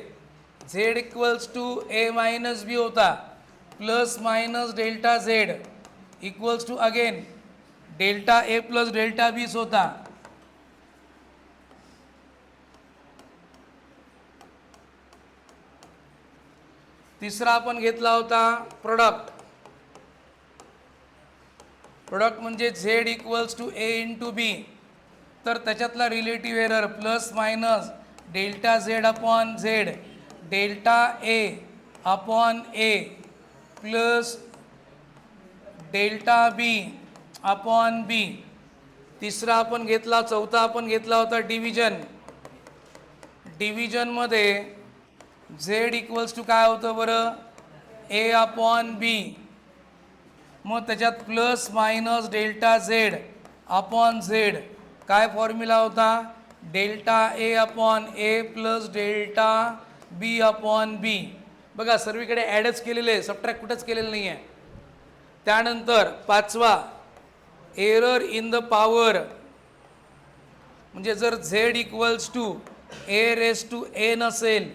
Z equals to A minus B होता, plus minus delta Z equals to again delta A plus delta बीच होता. तिसरा आपण घेतला होता प्रोडक्ट. प्रोडक्ट म्हणजे Z equals to A into B. तर त्याच्यातला relative error plus minus delta Z upon Z delta A upon A plus delta B upon B. तिसरा आपण घेतला, चौथा आपण घेतला होता डिव्हिजन. डिव्हिजनमध्ये झेड इक्वल्स टू काय होतं बरं, ए अपॉन बी. मग त्याच्यात plus minus delta Z upon Z काय फॉर्म्युला होता, delta A upon A plus delta B upon B. बघा सर्वीकडे ॲडच केलेलं आहे, सबट्रॅक्ट कुठंच केलेलं नाही आहे. त्यानंतर पाचवा एरर इन द पॉवर, म्हणजे जर Z equals to A raise to A नसेल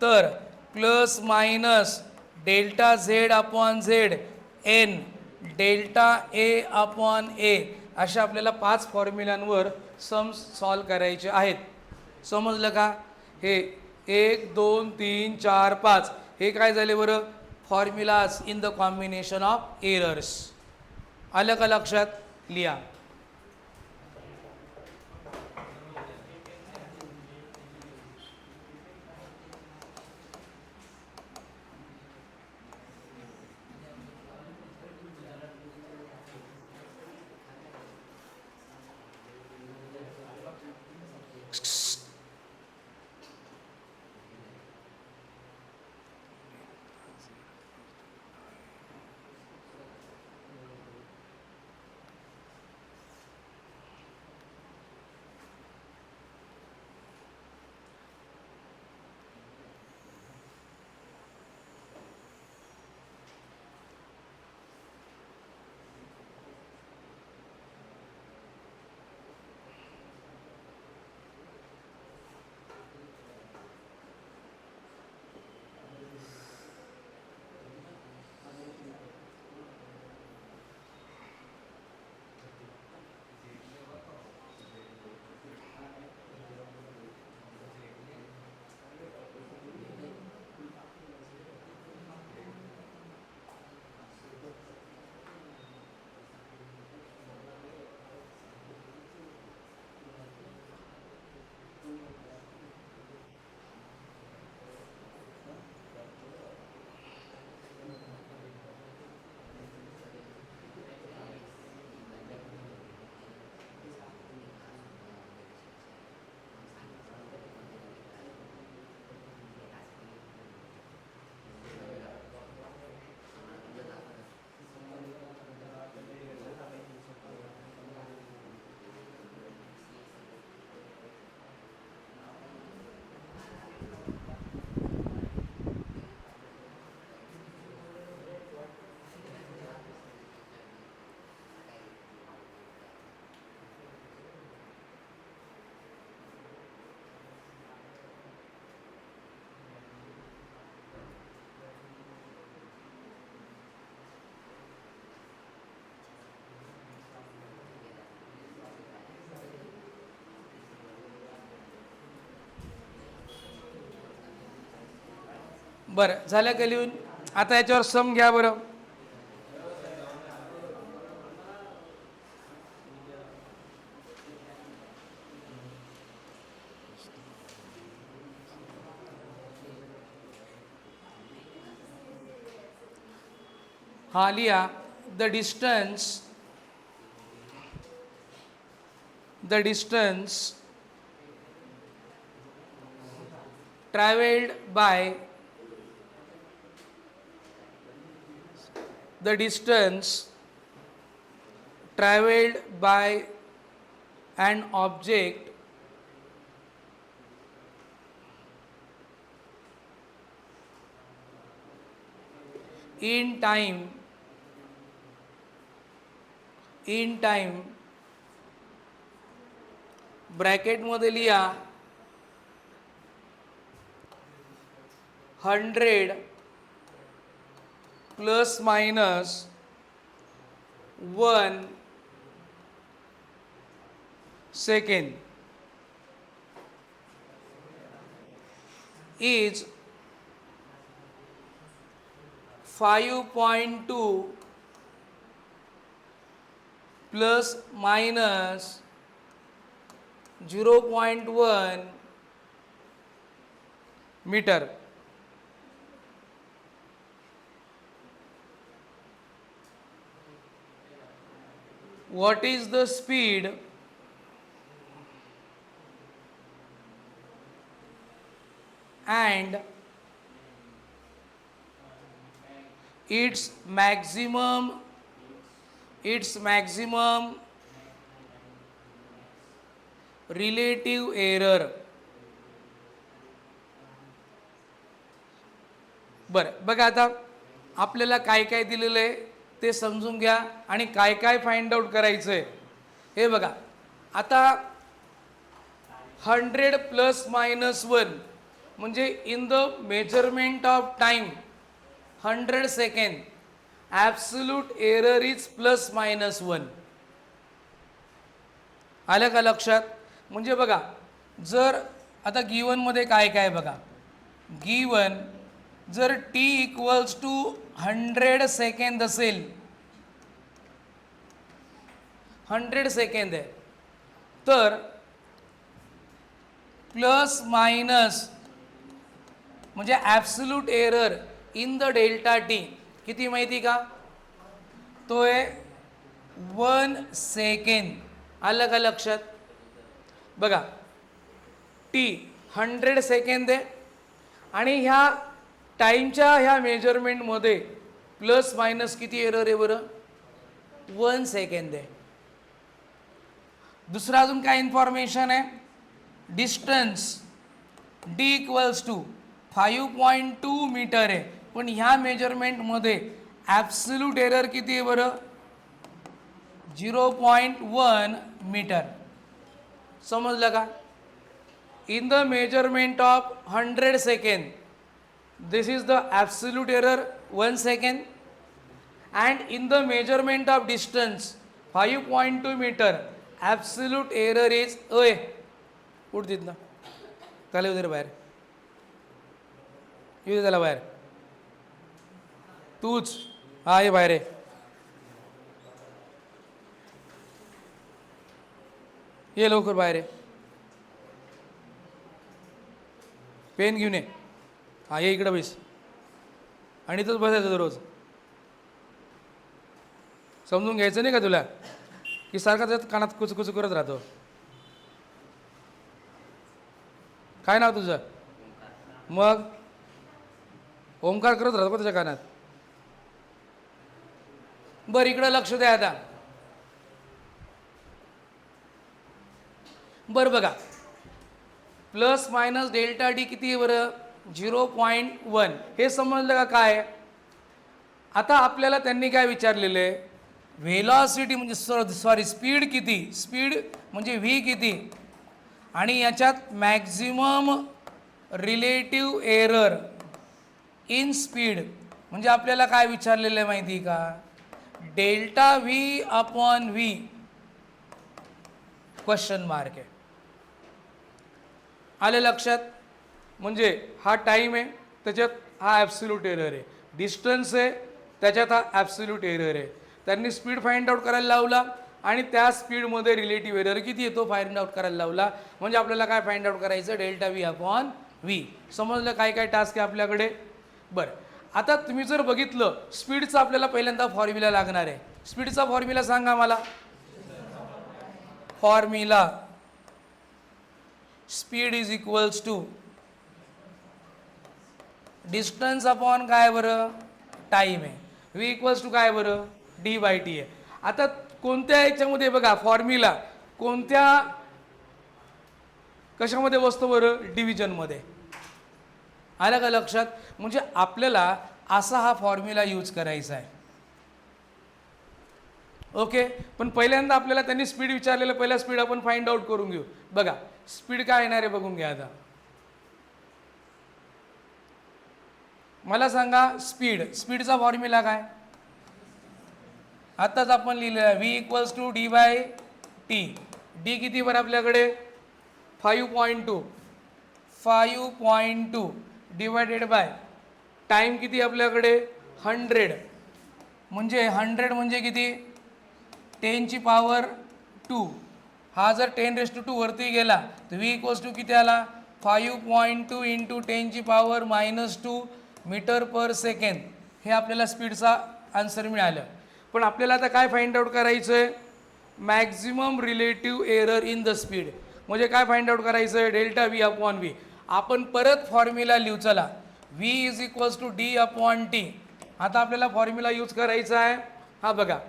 तर plus minus delta Z upon Z N delta A upon A अशा आपल्याला 5 फॉर्म्युलांवर सम्स सॉल्व करायचे आहेत. समजलं का? हे 1 2 3 4 5 हे काय झाले बरं, formulas in the combination of errors. आलं का लक्षात? लिहा. बरं झालं का लिहून? आता याच्यावर सम घ्या बरं. हा लिहा. The distance traveled by the distance traveled by an object in time bracket मध्ये लिहा 100 plus minus 1 second is 5.2 plus minus 0.1 meter. What is the speed and its maximum relative error? बरं बघा, आता आपल्याला काय काय दिलेलं आहे ते समजून घ्या आणि काय काय फाइंड आउट करायचं आहे हे बघा. आता 100 प्लस मायनस 1 म्हणजे in the measurement of time 100 second absolute error is plus minus 1. आलं का लक्षात? म्हणजे बघा, जर आता गिवनमध्ये काय काय बघा, गिवन जर t इक्वल्स टू 100 सेकंद असेल, 100 सेकंद आहे, तर प्लस मायनस म्हणजे absolute error in the delta T किती माहिती का? तो आहे 1 सेकंड. आलं का लक्षात? बघा, टी 100 सेकंद आहे आणि ह्या टाईमच्या ह्या मेजरमेंटमध्ये प्लस मायनस किती एरर आहे बरं? 1 सेकंद आहे. दुसरा अजून काय इन्फॉर्मेशन आहे? Distance D equals to 5.2 metre आहे, पण ह्या मेजरमेंटमध्ये ॲब्सोल्यूट एरर किती आहे बरं? 0.1 मीटर. समजलं का? In the measurement of 100 second this is the absolute error 1 second, and in the measurement of distance 5.2 meter absolute error is उठ तिथनं, त्याला येऊ दे बाहेर, येऊ दे त्याला बाहेर, तूच हा ये बाहेर आहे. ये लवकर बाहेर आहे, पेन घेऊन ये. हा ये इकडं बैस आणि इथंच बसायचं दररोज. समजून घ्यायचं नाही का तुला की सारखा त्यात कानात कुचकुच करत राहतो? काय नाव तुझं? मग ओंकार करत राहतो का त्याच्या कानात? बरं, इकडं लक्ष द्या आता. बरं बघा, प्लस मायनस डेल्टा डी किती आहे बरं? 0.1. हे समजलं का काय? आता आपल्याला त्यांनी काय विचारलेलं आहे? व्हेलॉसिटी म्हणजे सॉरी स्पीड किती, स्पीड म्हणजे व्ही किती, आणि याच्यात maximum relative error in speed म्हणजे आपल्याला काय विचारलेलं आहे माहिती का? Delta V upon V question mark आहे. आले लक्षात? म्हणजे हा टाईम आहे, त्याच्यात हा ॲब्सोल्यूट एरर आहे, डिस्टन्स आहे, त्याच्यात हा ॲब्सोल्यूट एरर आहे. त्यांनी स्पीड फाइंड आउट करायला लावला आणि त्या स्पीडमध्ये रिलेटिव्ह एरर किती येतो फाइंड आउट करायला लावला. म्हणजे आपल्याला काय फाइंड आउट करायचं? Delta V upon V. समजलं काय काय टास्क आहे आपल्याकडे? बरं, आता तुम्ही जर बघितलं स्पीडचा आपल्याला पहिल्यांदा फॉर्म्युला लागणार आहे. स्पीडचा फॉर्म्युला सांगा मला. Formula speed is equals to distance upon काय बरं? टाईम आहे. व्ही इक्वल्स टू काय बरं? डी बाय टी आहे. आता कोणत्या याच्यामध्ये बघा फॉर्म्युला कोणत्या कशामध्ये बसतो बरं? डिव्हिजनमध्ये. आलं का लक्षात? म्हणजे आपल्याला असा हा फॉर्म्युला यूज करायचा आहे. ओके, पण पहिल्यांदा आपल्याला त्यांनी स्पीड विचारलेलं, पहिला स्पीड आपण फाइंड आउट करून घेऊ. बघा स्पीड काय येणार आहे बघून घ्या. आता मला सांगा स्पीडचा फॉर्म्युला काय? आत्ताच आपण लिहिलेला V equals to D by T. D किती बरं आपल्याकडे 5.2 डिवायडेड बाय टाईम किती आपल्याकडे 100. म्हणजे 100 म्हणजे किती 10⁻². हा जर 10⁻² वरती गेला तर व्ही इक्वल्स टू किती आला 5.2 इंटू 10⁻² मीटर पर सेकंड. हे आपल्याला स्पीडचा आन्सर मिळालं. पण आपल्याला आता काय फाइंड आउट करायचं आहे? Maximum relative error in the speed. म्हणजे काय फाइंड आउट करायचं आहे? Delta V upon V. आपण परत फॉर्म्युला लिहू. चला, V is equals to D upon T. आता आपल्याला फॉर्म्युला यूज करायचा आहे. हा बघा,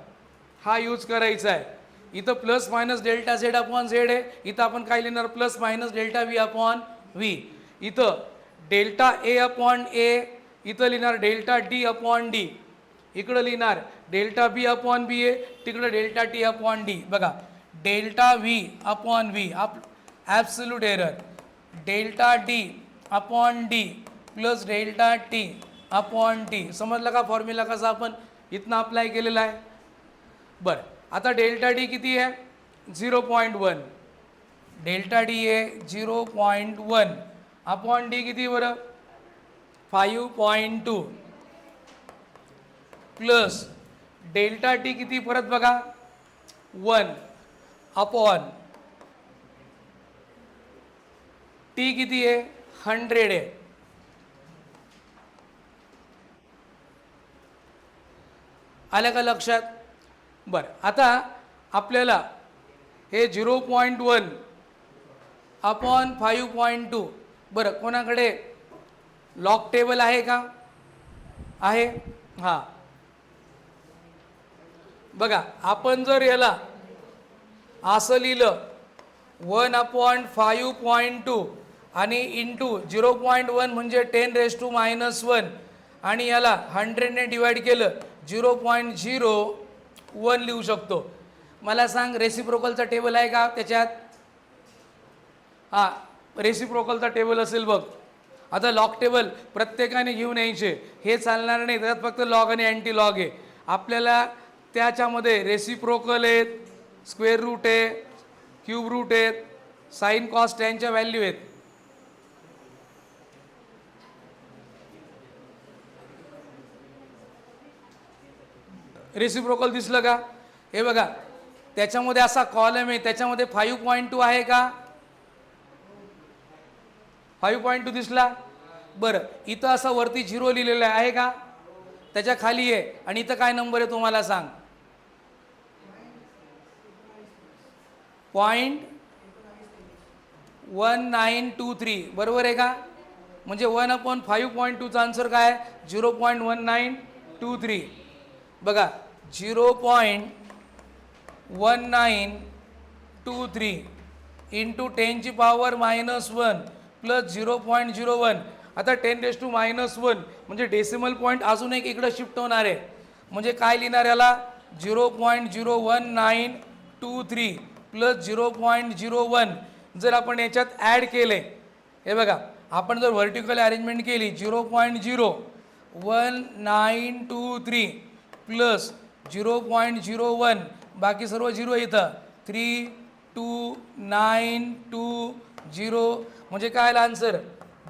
हा यूज करायचा आहे. इथं plus minus delta Z upon Z आहे. इथं आपण काय लिहिणार? Plus minus delta V upon V. इथं डेल्टा ए अपॉन ए, इथं लिहिणार डेल्टा डी अपॉन डी. इकडं लिहिणार डेल्टा बी अपॉन बी ए, तिकडं डेल्टा टी अपॉन डी. बघा, delta V upon V absolute error, delta D upon D plus delta T upon T. समजलं का formula कसा आपण इथनं अप्लाय केलेला आहे? बरं, आता डेल्टा डी किती आहे? 0.1. डेल्टा डी आहे 0.1 अपॉन डी किती बरं 5.2 प्लस डेल्टा टी किती परत बघा 1 अपॉन टी किती आहे 100 आहे. आलं का लक्षात? बरं, आता आपल्याला हे 0.1 अपॉन 5.2. बरं, कोणाकडे लॉग टेबल आहे का? आहे. हां, बघा, आपण जर याला असं लिहिलं 1/5.2 आणि इंटू 0.1 म्हणजे 10⁻⁻1 आणि याला 100 ने डिवाइड केलं 0.01 लिहू शकतो. मला सांग रेसिप्रोकलचा टेबल आहे का त्याच्यात? हां, रेसिप्रोकलचा टेबल असेल बघ. आता लॉग टेबल प्रत्येकाने घेऊन यायचे, हे चालणार नाही. त्यात फक्त लॉग आणि अँटी लॉग आहे. आपल्याला त्याच्यामध्ये रेसिप्रोकल आहेत, स्क्वेअर रूट आहे, क्यूब रूट आहेत, साईन कॉस्ट यांच्या व्हॅल्यू आहेत. रेसिप्रोकल दिसलं का? हे बघा, त्याच्यामध्ये असा कॉलम आहे, त्याच्यामध्ये 5.2 आहे का? 5.2 दिसला. बरं, इथं असं वरती 0 लिहिलेलं आहे का? त्याच्या खाली आहे. आणि इथं काय नंबर आहे तुम्हाला सांग? 0.1923. बरोबर आहे का? म्हणजे 1/5.2चा आन्सर काय? 0.1923. बघा, 0.1923 इंटू 10⁻⁻1 प्लस 0.01. आता 10⁻⁻1 म्हणजे डेसिमल पॉईंट अजून एक इकडं शिफ्ट होणार आहे. म्हणजे काय लिहिणार याला? 0.01923 प्लस 0.01. जर आपण याच्यात ॲड केले, हे बघा, आपण जर व्हर्टिकल अरेंजमेंट केली 0.01923 प्लस 0.01, बाकी सर्व 0 इथं 32920 म्हणजे काय आला answer?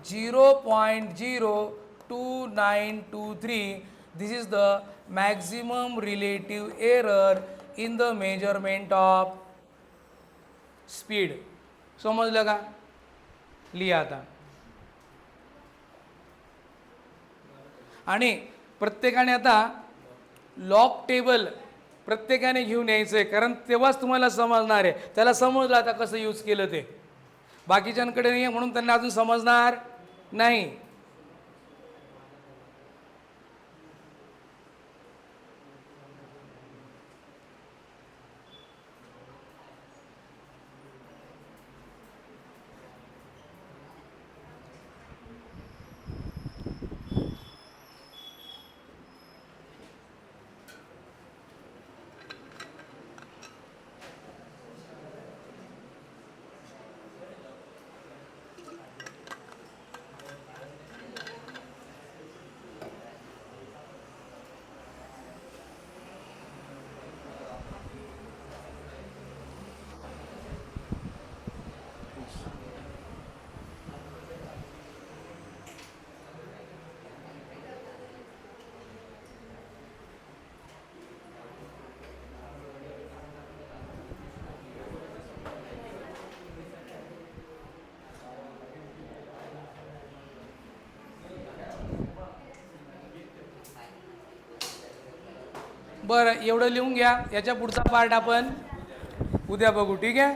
0.02923. This is the maximum relative error in the measurement of speed. समजलं का? लिहा आता. आणि प्रत्येकाने आता लॉग टेबल प्रत्येकाने घेऊन यायचं आहे, कारण तेव्हाच तुम्हाला समजणार आहे. त्याला समजलं आता कसं यूज केलं ते. बाकीच्यांकडे नाही आहे म्हणून त्यांना अजून समजणार नाही. बरं एवढं लिहून घ्या. याच्या पुढचा पार्ट आपण उद्या बघू, ठीक आहे.